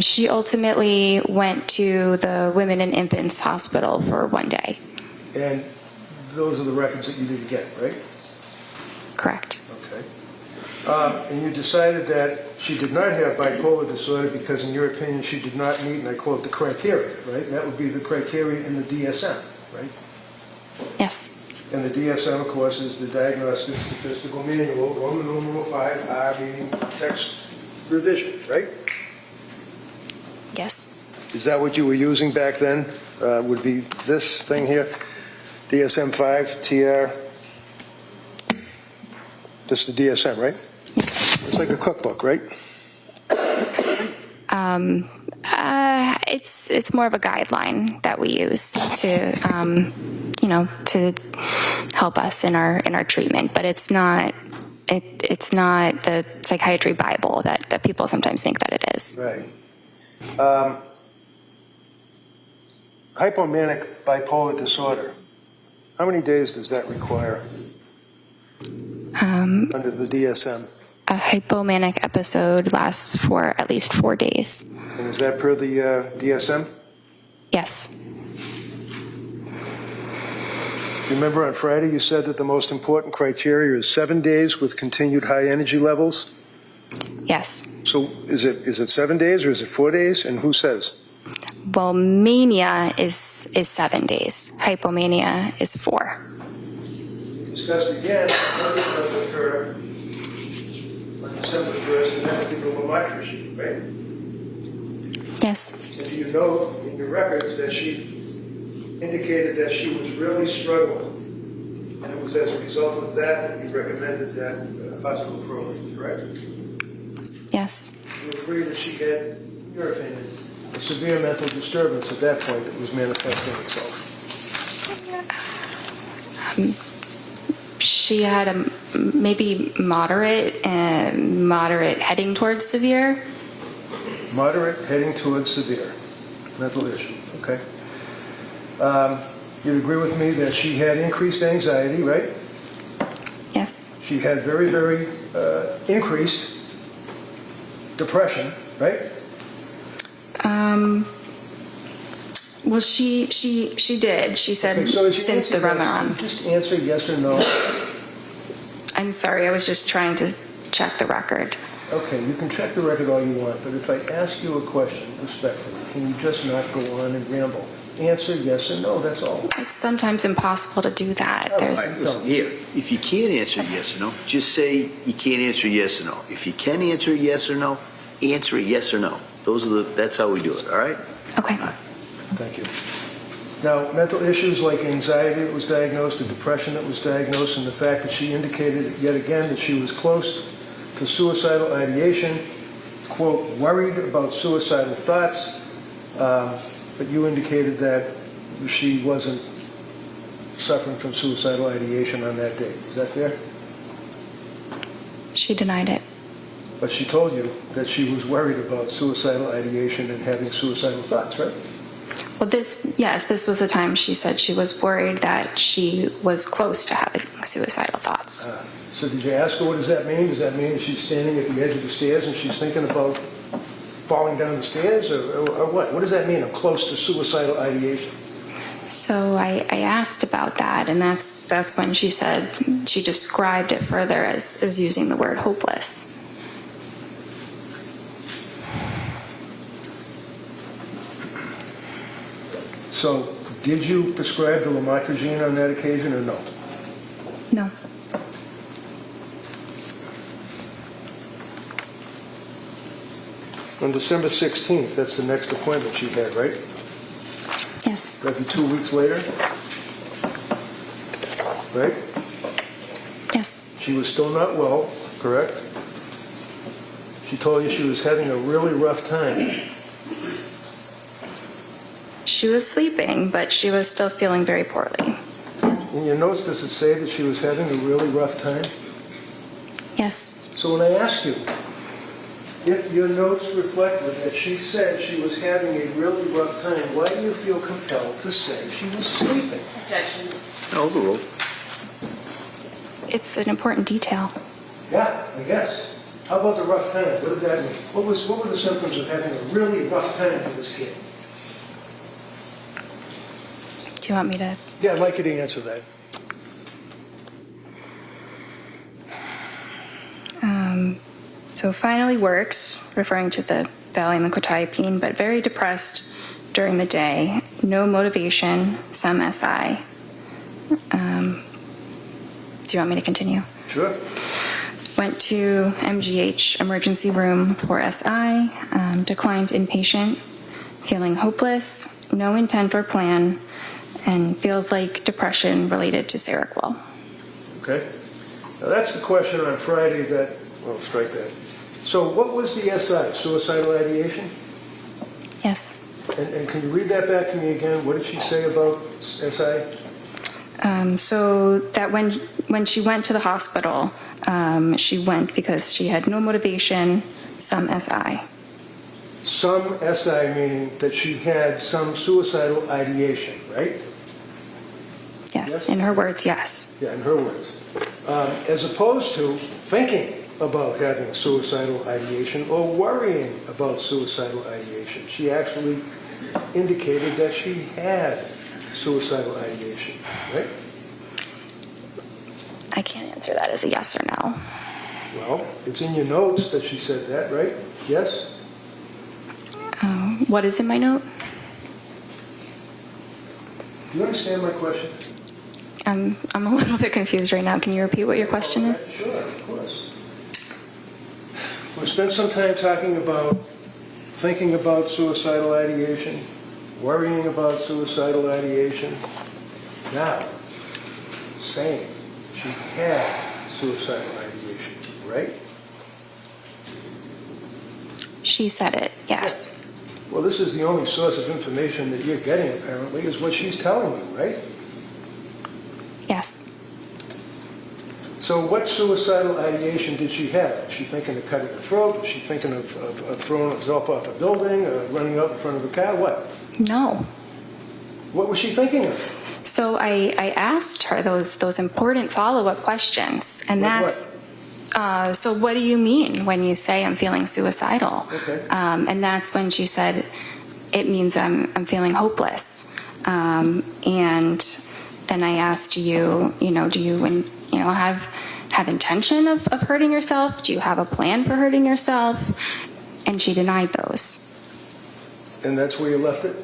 She ultimately went to the Women and Infants Hospital for 1 day. And those are the records that you didn't get, right? Correct. Okay. And you decided that she did not have bipolar disorder because, in your opinion, she did not meet, and I quote, the criteria, right? That would be the criteria in the DSM, right? Yes. And the DSM, of course, is the Diagnostic Statistical Manual, Roman numeral 5, R, meaning text revision, right? Yes. Is that what you were using back then? Would be this thing here, DSM-5, TR? This is the DSM, right? It's like a cookbook, right? It's more of a guideline that we use to, to help us in our treatment, but it's not the psychiatry Bible that people sometimes think that it is. Right. Hypomanic bipolar disorder. How many days does that require under the DSM? A hypomanic episode lasts for at least 4 days. And is that per the DSM? Yes. Remember on Friday you said that the most important criteria is 7 days with continued high energy levels? Yes. So is it 7 days or is it 4 days? And who says? Well, mania is 7 days. Hypomania is 4. Discussed again, another does occur on December 1st, and that would be the Lemaitre sheet, right? Yes. And do you know in your records that she indicated that she was really struggling? And it was as a result of that you recommended that hospital program, correct? Yes. You agree that she had, in your opinion, a severe mental disturbance at that point that was manifesting itself? She had a maybe moderate heading towards severe. Moderate, heading towards severe mental issue, okay. You'd agree with me that she had increased anxiety, right? Yes. She had very, very increased depression, right? Well, she did. She said Okay, so as you since the answer yes, Remeron. just answer yes or no. I'm sorry. I was just trying to check the record. Okay, you can check the record all you want, but if I ask you a question respectfully, can you just not go on and ramble? Answer yes or no, that's all. It's sometimes impossible to do that. All right, There's listen, here, if you can't answer yes or no, just say you can't answer yes or no. If you can answer yes or no, answer yes or no. That's how we do it, all right? okay. Thank you. Now, mental issues like anxiety that was diagnosed, the depression that was diagnosed, and the fact that she indicated yet again that she was close to suicidal ideation, quote, worried about suicidal thoughts, but you indicated that she wasn't suffering from suicidal ideation on that day. Is that fair? She denied it. But she told you that she was worried about suicidal ideation and having suicidal thoughts, right? Well, this was the time she said she was worried that she was close to having suicidal thoughts. So did you ask her, what does that mean? Does that mean that she's standing at the edge of the stairs and she's thinking about falling down the stairs, or what? What does that mean, I'm close to suicidal ideation? So I asked about that, and that's when she said she described it further as using the word hopeless. So did you prescribe the lamotrigine on that occasion or no? No. On December 16th, that's the next appointment she had, right? Yes. That'd be 2 weeks later, right? Yes. She was still not well, correct? She told you she was having a really rough time. She was sleeping, but she was still feeling very poorly. In your notes, does it say that she was having a really rough time? Yes. So when I ask you, If your notes reflected that she said she was having a really rough time, why do you feel compelled to say she was sleeping? Objection. Overruled. It's an important detail. Yeah, I guess. How about the rough time? What did that mean? What were the symptoms of having a really rough time for this kid? Do you want me to? Yeah, I'd like you to answer that. So finally works, referring to the Valium and quetiapine, but very depressed during the day. No motivation, some SI. Do you want me to continue? Sure. Went to MGH emergency room for SI, declined inpatient, feeling hopeless, no intent or plan, and feels like depression related to Seroquel. Okay. Now that's the question on Friday that, well, strike that. So what was the SI, suicidal ideation? Yes. And can you read that back to me again? What did she say about SI? So that when she went to the hospital, she went because she had no motivation, some SI. Some SI meaning that she had some suicidal ideation, right? Yes, Yes? in her words, yes. Yeah, in her words. As opposed to thinking about having suicidal ideation or worrying about suicidal ideation. She actually indicated that she had suicidal ideation, right? I can't answer that as a yes or no. Well, it's in your notes that she said that, right? Yes? What is in my note? Do you understand my question? I'm a little bit confused right now. Can you repeat what your question is? Sure, of course. We've spent some time talking about thinking about suicidal ideation, worrying about suicidal ideation. Now, saying she had suicidal ideation, right? She said it, yes. Well, this is the only source of information that you're getting, apparently, is what she's telling you, right? Yes. So what suicidal ideation did she have? Was she thinking of cutting her throat? Was she thinking of throwing herself off a building, or running out in front of a car? What? No. What was she thinking of? So I asked her those important follow-up questions, and Like that's, so what do you mean when you say I'm feeling suicidal? Okay. And that's when she said, it means I'm feeling hopeless. And then I asked, do you have intention of hurting yourself? Do you have a plan for hurting yourself? And she denied those. And that's where you left it?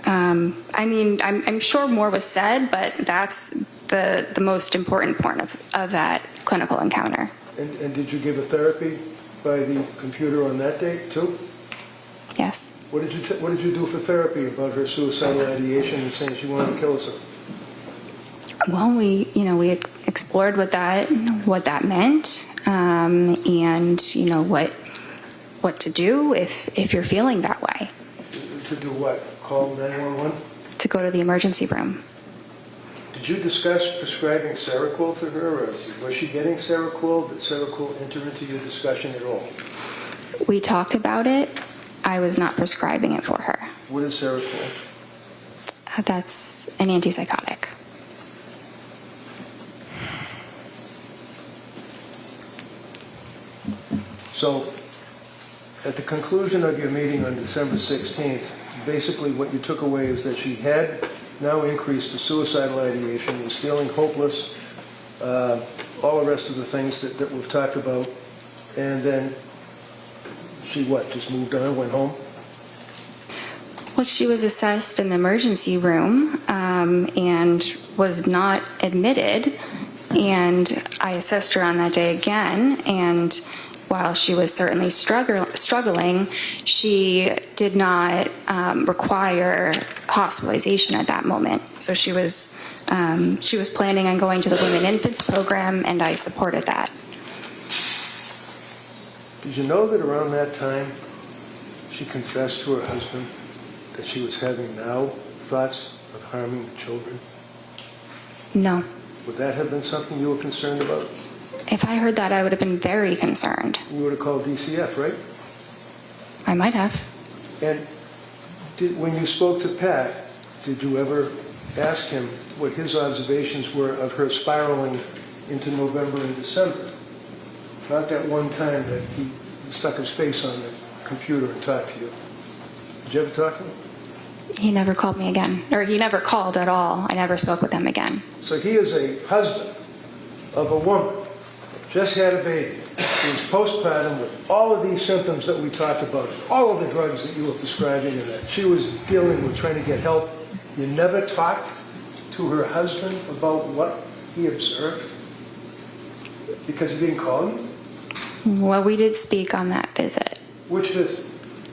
I mean, I'm sure more was said, but that's the most important part of that clinical encounter. And did you give a therapy by the computer on that date, too? Yes. What did you do for therapy about her suicidal ideation and saying she wanted to kill herself? Well, we explored what that meant, and what to do if you're feeling that way. To do what? Call 911? To go to the emergency room. Did you discuss prescribing Seroquel to her, or was she getting Seroquel? Did Seroquel enter into your discussion at all? We talked about it. I was not prescribing it for her. What is Seroquel? That's an antipsychotic. So, at the conclusion of your meeting on December 16th, basically what you took away is that she had now increased to suicidal ideation, was feeling hopeless, all the rest of the things that we've talked about, and then she just moved on, went home? Well, she was assessed in the emergency room and was not admitted. And I assessed her on that day again. And while she was certainly struggling, she did not require hospitalization at that moment. So she was planning on going to the Women and Infants program, and I supported that. Did you know that around that time she confessed to her husband that she was having now thoughts of harming the children? No, Would that have been something you were concerned about? If I heard that, I would have been very concerned. You would have called DCF, right? I might have. And when you spoke to Pat, did you ever ask him what his observations were of her spiraling into November and December? Not that one time that he stuck his face on the computer and talked to you. Did you ever talk to him? He never called me again, or he never called at all. I never spoke with him again. So he is a husband of a woman, just had a baby, who's postpartum with all of these symptoms that we talked about, all of the drugs that you were prescribing and that she was dealing with, trying to get help. You never talked to her husband about what he observed? Because he didn't call you? Well, we did speak on that visit, Which visit?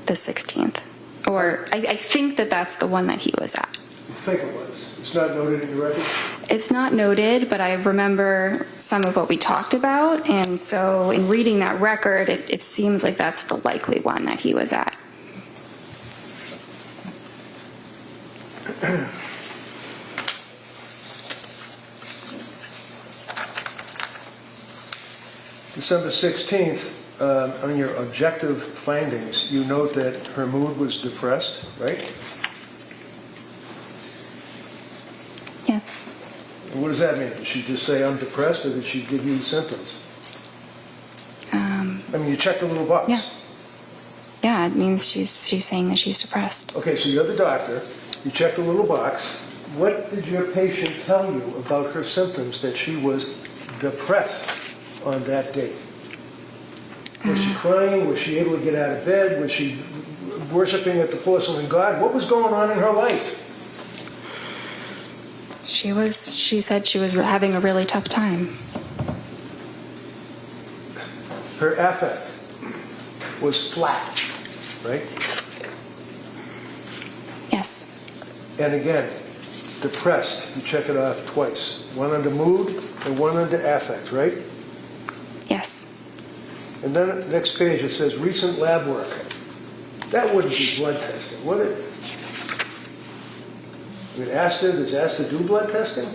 the 16th. Or I think that that's the one that he was at. You think it was? It's not noted in your record? It's not noted, but I remember some of what we talked about. And so in reading that record, it seems like that's the likely one that he was at. December 16th, on your objective findings, you note that her mood was depressed, right? Yes. And what does that mean? Did she just say, I'm depressed, or did she give you symptoms? I mean, you checked the little box. Yeah. Yeah, it means she's saying that she's depressed. Okay, so you're the doctor. You checked the little box. What did your patient tell you about her symptoms that she was depressed on that date? Was she crying? Was she able to get out of bed? Was she worshiping at the porcelain god? What was going on in her life? She said she was having a really tough time. Her affect was flat, right? Yes. And again, depressed. You check it off twice. One under mood and one under affect, right? Yes. And then at the next page it says recent lab work. That wouldn't be blood testing, would it? I mean, does ASTA do blood testing?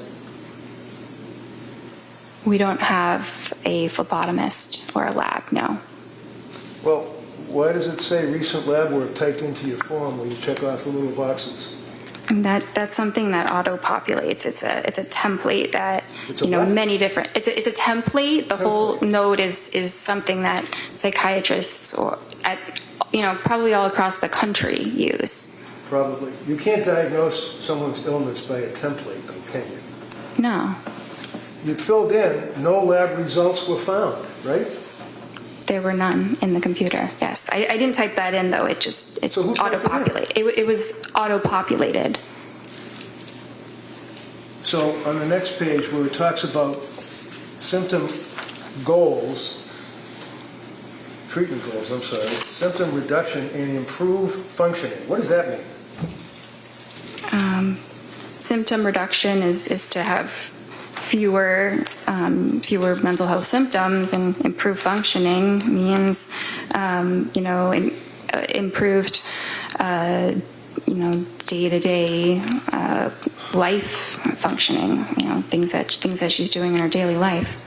We don't have a phlebotomist or a lab, no. Well, why does it say recent lab work typed into your form when you check off the little boxes? And that's something that auto-populates. It's a template that, It's a what? many different, it's a template. The whole note is something that psychiatrists or probably all across the country use. Probably. You can't diagnose someone's illness by a template, though, can you? No, You filled in, no lab results were found, right? there were none in the computer. Yes, I didn't type that in though. It So who typed it in? auto-populated. It was auto-populated. So on the next page where it talks about symptom goals, treatment goals, I'm sorry, symptom reduction and improved functioning. What does that mean? Symptom reduction is to have fewer mental health symptoms, and improved functioning means improved day-to-day life functioning, things that she's doing in her daily life.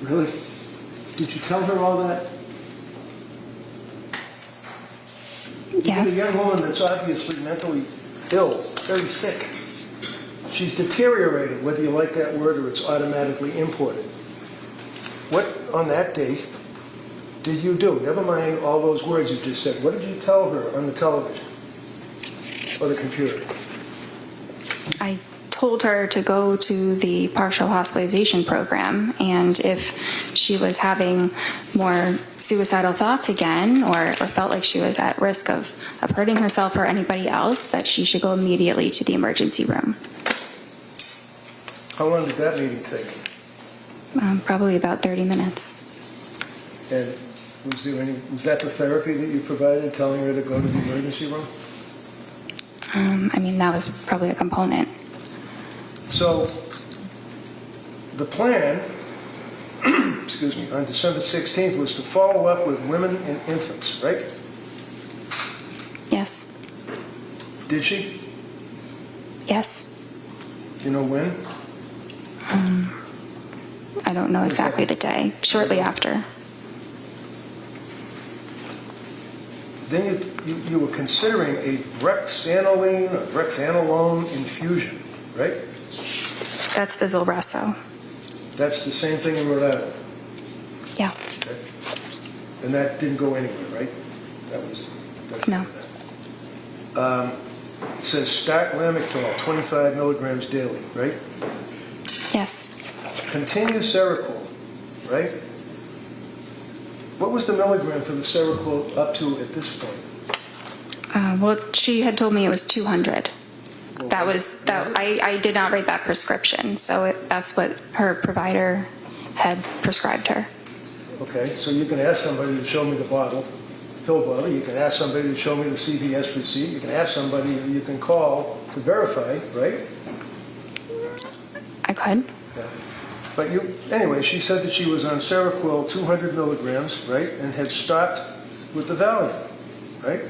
Really? Did you tell her all that? Yes. You're a young woman that's obviously mentally ill, very sick. She's deteriorated, whether you like that word or it's automatically imported. What, on that date, did you do? Never mind all those words you just said. What did you tell her on the television or the computer? I told her to go to the partial hospitalization program, and if she was having more suicidal thoughts again, or felt like she was at risk of hurting herself or anybody else, that she should go immediately to the emergency room. How long did that meeting take? Probably about 30 minutes. And was that the therapy that you provided, telling her to go to the emergency room? That was probably a component. So the plan, excuse me, on December 16th was to follow up with women and infants, right? Yes. Did she? Yes. Do you know when? don't know exactly the day. Shortly after. Then you were considering a brexanolone or brexanolone infusion, right? That's the Zulresso. That's the same thing in Rhode Island. Yeah. Okay. And that didn't go anywhere, right? That's No. It says start Lamictal, 25 milligrams daily, right? Yes. Continue Seroquel, right? What was the milligram for the Seroquel up to at this point? Well, she had told me it was 200. Well, That was was it- that. was it? I did not write that prescription, so that's what her provider had prescribed her. Okay, so you can ask somebody to show me the pill bottle. You can ask somebody to show me the CVS receipt. You can ask somebody you can call to verify, right? I could. Yeah. But anyway, she said that she was on Seroquel 200 milligrams, right, and had stopped with the Valium, right?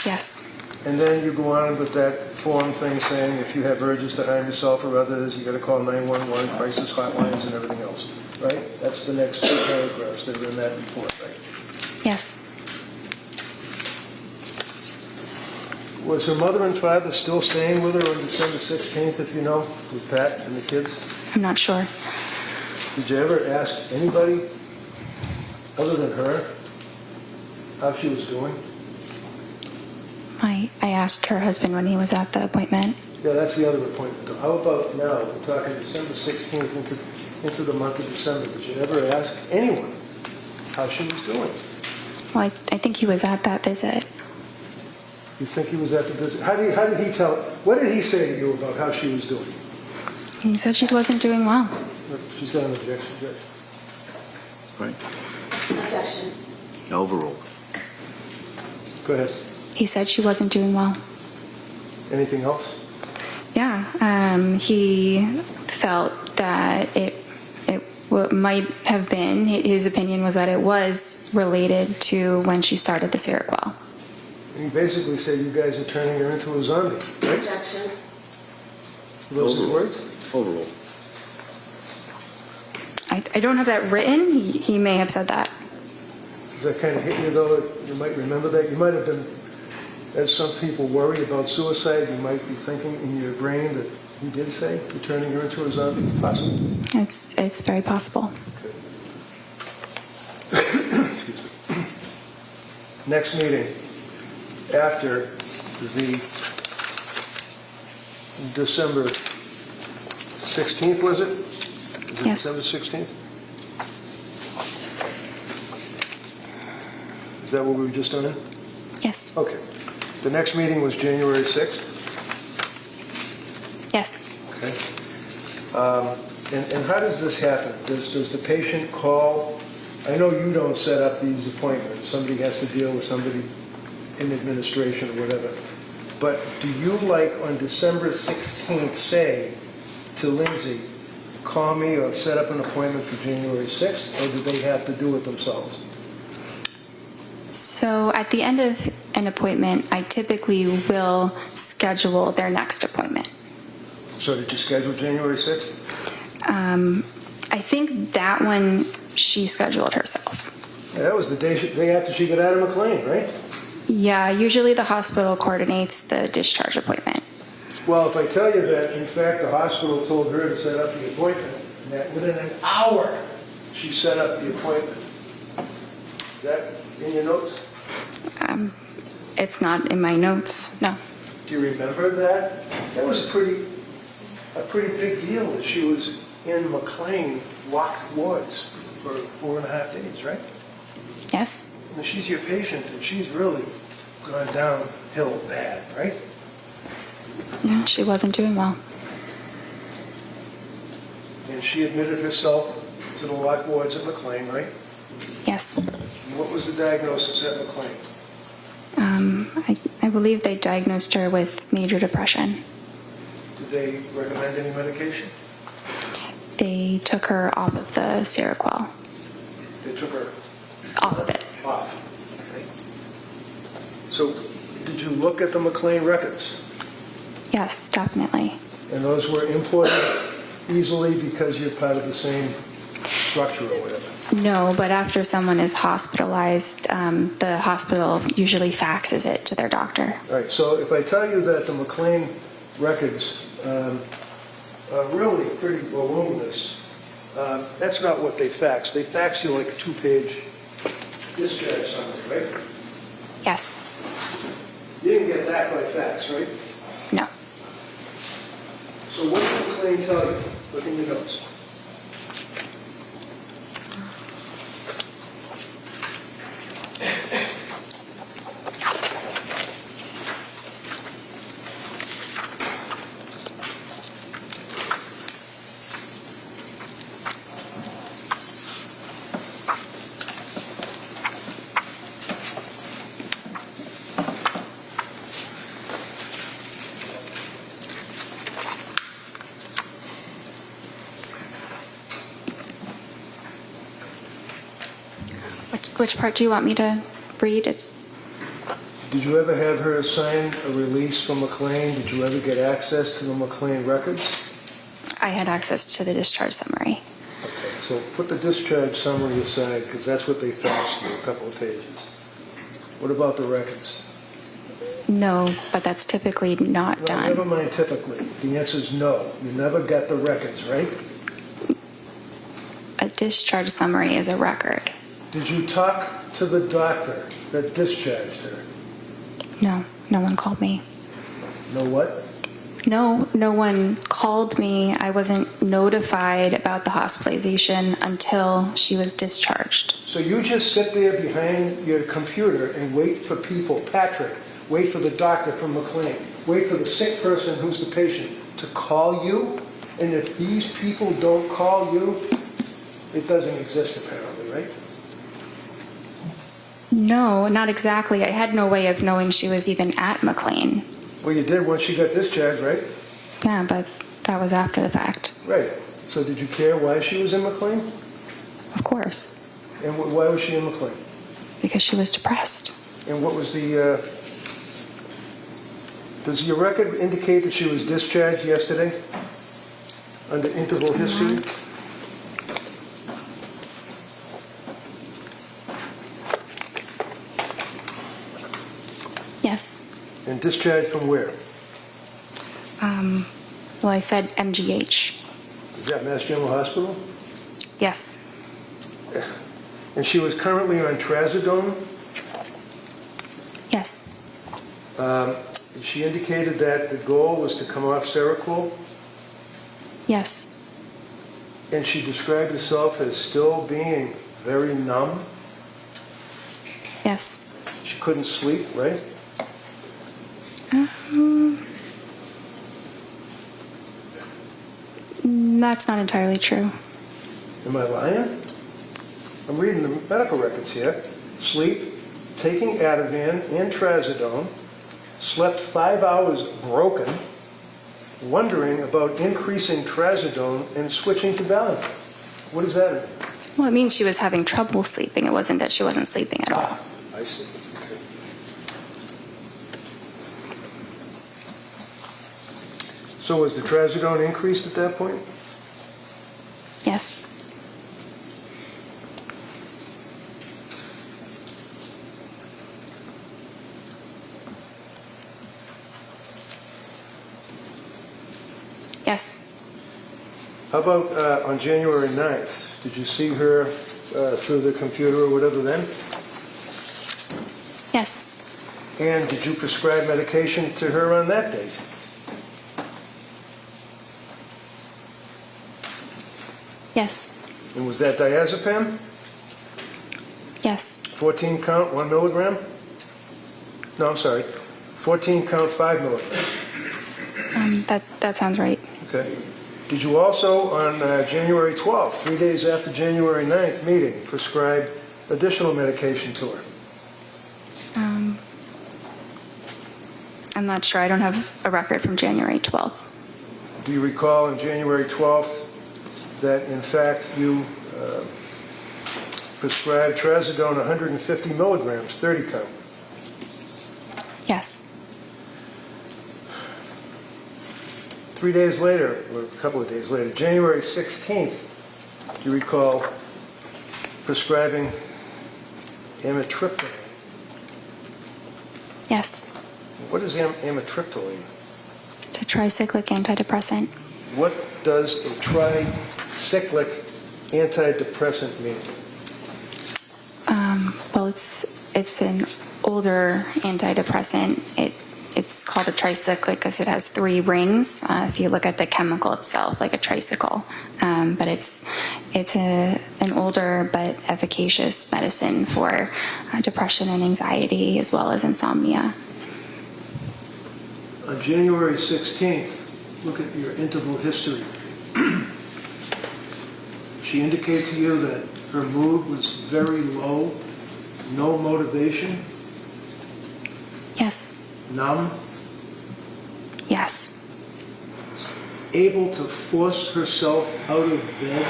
Yes. And then you go on with that form thing saying if you have urges to harm yourself or others, you got to call 911, crisis hotlines, and everything else, right? That's the next two paragraphs that are in that report, right? Yes. Was her mother and father still staying with her on December 16th, if you know, with Pat and the kids? I'm not sure. Did you ever ask anybody other than her how she was doing? I asked her husband when he was at the appointment. Yeah, that's the other appointment. How about now? We're talking December 16th into the month of December. Did you ever ask anyone how she was doing? Well, I think he was at that visit. You think he was at the visit? How did he tell? What did he say to you about how she was doing? He said she wasn't doing well. She's got an objection, Judge. Right. Objection. Overruled. Go ahead. He said she wasn't doing well. Anything else? Yeah. He felt that it might have been, his opinion was that it was related to when she started the Seroquel. And he basically said you guys are turning her into a zombie, right? Objection. Those are the words? Overruled. I don't have that written. He may have said that. Does that kind of hit you, though? You might remember that. You might have been, as some people worry about suicide, you might be thinking in your brain that he did say you're turning her into a zombie. Possible. It's very possible. Excuse me. Next meeting after the December 16th, was it? Is it Yes. December 16th? Is that what we were just on? Yes. Okay. The next meeting was January 6th? Yes. Okay. And how does this happen? Does the patient call? I know you don't set up these appointments. Somebody has to deal with somebody in administration or whatever. But do you, like on December 16th, say to Lindsay, call me or set up an appointment for January 6th, or do they have to do it themselves? So at the end of an appointment, I typically will schedule their next appointment. So did you schedule January 6th? I think that one she scheduled herself. Yeah, that was the day after she got out of McLean, right? Yeah, usually the hospital coordinates the discharge appointment. Well, if I tell you that, in fact, the hospital told her to set up the appointment, and that within an hour, she set up the appointment. Is that in your notes? It's not in my notes, no. Do you remember that? That was a pretty big deal that she was in McLean, locked wards for 4.5 days, right? Yes? And she's your patient, and she's really gone downhill bad, right? No, she wasn't doing well. And she admitted herself to the locked wards at McLean, right? Yes. And what was the diagnosis at McLean? I believe they diagnosed her with major depression. Did they recommend any medication? They took her off of the Seroquel. They took her Off of it. off. Okay. So did you look at the McLean records? Yes, definitely. And those were imported easily because you're part of the same structure or whatever? No, but after someone is hospitalized, the hospital usually faxes it to their doctor. All right, so if I tell you that the McLean records are really pretty voluminous, that's not what they fax. They fax you like a 2-page discharge summary, right? Yes. You didn't get that by fax, right? No. So what did McLean tell you? Look in your notes. Which part do you want me to read? Did you ever have her sign a release from McLean? Did you ever get access to the McLean records? I had access to the discharge summary. Okay, so put the discharge summary aside because that's what they faxed you, a couple of pages. What about the records? No, but that's typically not Well, done. never mind typically. The answer is no. You never got the records, right? A discharge summary is a record. Did you talk to the doctor that discharged her? No, no one called me. Know what? No one called me. I wasn't notified about the hospitalization until she was discharged. So you just sit there behind your computer and wait for people, Patrick, wait for the doctor from McLean, wait for the sick person who's the patient to call you? And if these people don't call you, it doesn't exist apparently, right? No, not exactly. I had no way of knowing she was even at McLean. Well, you did once she got discharged, right? Yeah, but that was after the fact. Right. So did you care why she was in McLean? Of course, And why was she in McLean? because she was depressed. And what was the, does your record indicate that she was discharged yesterday? Under interval history? Yes. And discharged from where? Well, I said MGH. Is that Mass General Hospital? Yes. And she was currently on trazodone? Yes. She indicated that the goal was to come off Seroquel, Yes. and she described herself as still being very numb. Yes. She couldn't sleep, right? That's not entirely true. Am I lying? I'm reading the medical records here. Sleep, taking Ativan and trazodone, slept 5 hours broken, wondering about increasing trazodone and switching to Valium. What does that mean? Well, it means she was having trouble sleeping. It wasn't that she wasn't sleeping at all. I see. Okay. So was the trazodone increased at that point? Yes. Yes. How about on January 9th? Did you see her through the computer or whatever then? Yes. And did you prescribe medication to her on that date? Yes. And was that diazepam? Yes. 14 count, 1 milligram? No, I'm sorry. 14 count, 5 milligrams. That sounds right. Okay. Did you also, on January 12th, 3 days after January 9th meeting, prescribe additional medication to her? I'm not sure. I don't have a record from January 12th. Do you recall on January 12th that, in fact, you prescribed trazodone 150 milligrams, 30 count? Yes. 3 days later, or a couple of days later, January 16th, do you recall prescribing amitriptyline? Yes. What is amitriptyline? It's a tricyclic antidepressant. What does a tricyclic antidepressant mean? Well, it's an older antidepressant. It's called a tricyclic because it has 3 rings. If you look at the chemical itself, like a tricycle, but it's an older but efficacious medicine for depression and anxiety as well as insomnia. On January 16th, look at your interval history. She indicated to you that her mood was very low, no motivation, Yes. numb, Yes. able to force herself out of bed,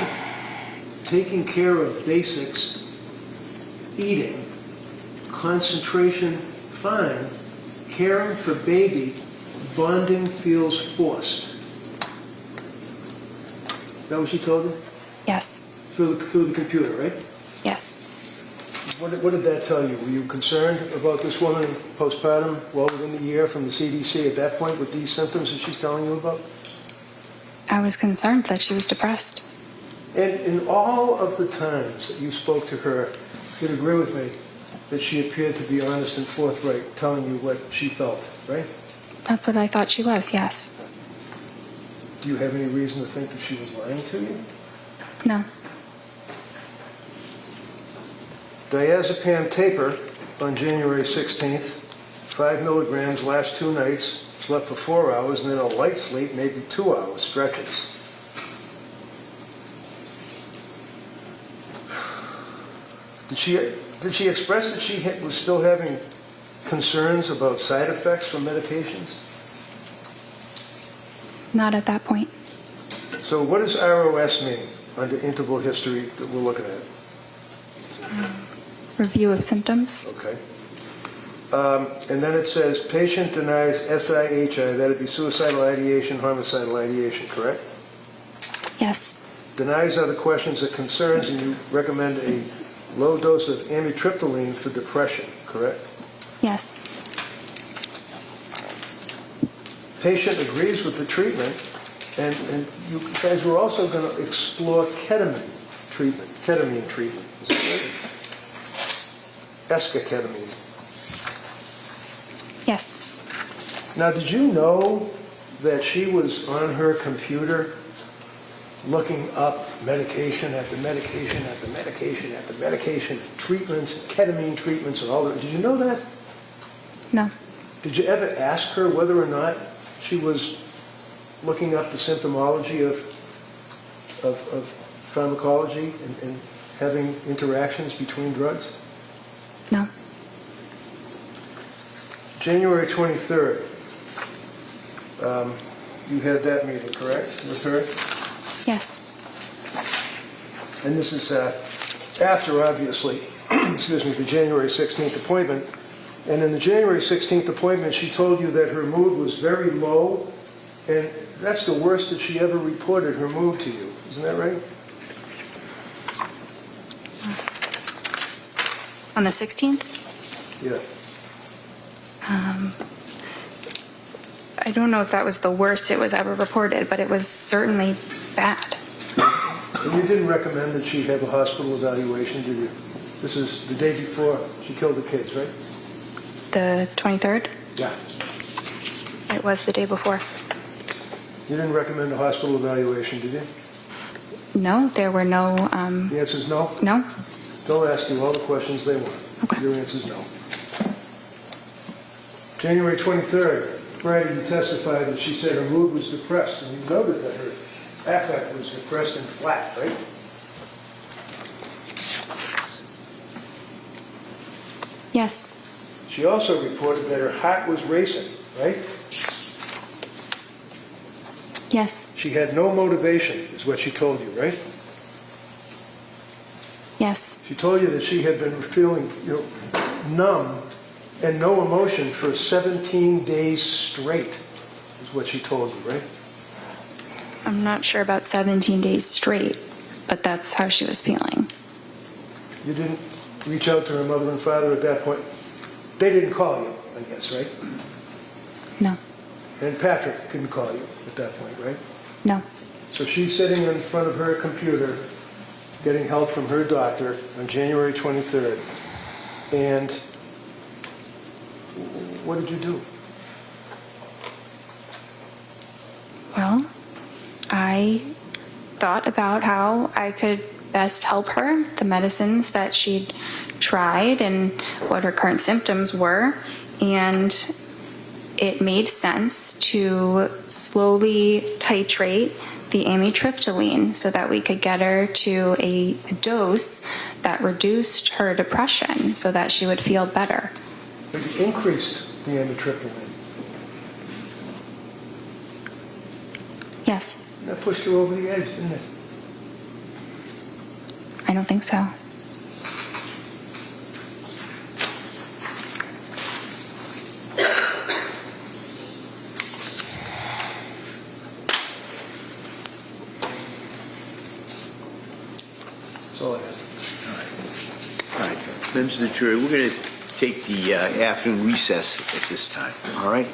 taking care of basics, eating, concentration fine, caring for baby, bonding feels forced. Is that what she told you? Yes. Through the computer, right? Yes. What did that tell you? Were you concerned about this woman postpartum well within the year from the CDC at that point with these symptoms that she's telling you about? I was concerned that she was depressed. And in all of the times that you spoke to her, you'd agree with me that she appeared to be honest and forthright, telling you what she felt, right? That's what I thought she was, yes. Do you have any reason to think that she was lying to you? No. Diazepam taper on January 16th, 5 milligrams last 2 nights, slept for 4 hours, and then a light sleep, maybe 2 hours, stretches. Did she express that she was still having concerns about side effects from medications? Not at that point. So what does ROS mean under interval history that we're looking at? Review of symptoms. Okay. And then it says patient denies SIHI, that'd be suicidal ideation, homicidal ideation, correct? Yes. Denies other questions or concerns, and you recommend a low dose of amitriptyline for depression, correct? Yes. Patient agrees with the treatment, and you guys were also going to explore ketamine treatment. Is that right? Esketamine. Yes. Now, did you know that she was on her computer looking up medication after medication after medication after medication, treatments, ketamine treatments, and all that? Did you know that? No. Did you ever ask her whether or not she was looking up the symptomology of pharmacology and having interactions between drugs? No. January 23rd, you had that meeting, correct, with her? Yes. And this is after, obviously, excuse me, the January 16th appointment. And in the January 16th appointment, she told you that her mood was very low, and that's the worst that she ever reported her mood to you. Isn't that right? On the 16th? Yeah. I don't know if that was the worst it was ever reported, but it was certainly bad. And you didn't recommend that she have a hospital evaluation, did you? This is the day before she killed the kids, right? The 23rd? Yeah. It was the day before. You didn't recommend a hospital evaluation, did you? No, there were no, The answer is no? no? They'll ask you all the questions they want. Okay. Your answer is no. January 23rd, Friday, you testified that she said her mood was depressed, and you noted that her affect was depressed and flat, right? Yes. She also reported that her heart was racing, right? Yes. She had no motivation, is what she told you, right? Yes. She told you that she had been feeling, numb and no emotion for 17 days straight, is what she told you, right? I'm not sure about 17 days straight, but that's how she was feeling. You didn't reach out to her mother and father at that point? They didn't call you, I guess, right? No, And Patrick didn't call you at that point, right? no. So she's sitting in front of her computer, getting help from her doctor on January 23rd. And what did you do? Well, I thought about how I could best help her, the medicines that she'd tried and what her current symptoms were. And it made sense to slowly titrate the amitriptyline so that we could get her to a dose that reduced her depression so that she would feel better. You increased the amitriptyline. Yes, That pushed her over the edge, didn't it? I don't think so. That's all I have. All right, members of the jury, we're going to take the afternoon recess at this time, all right?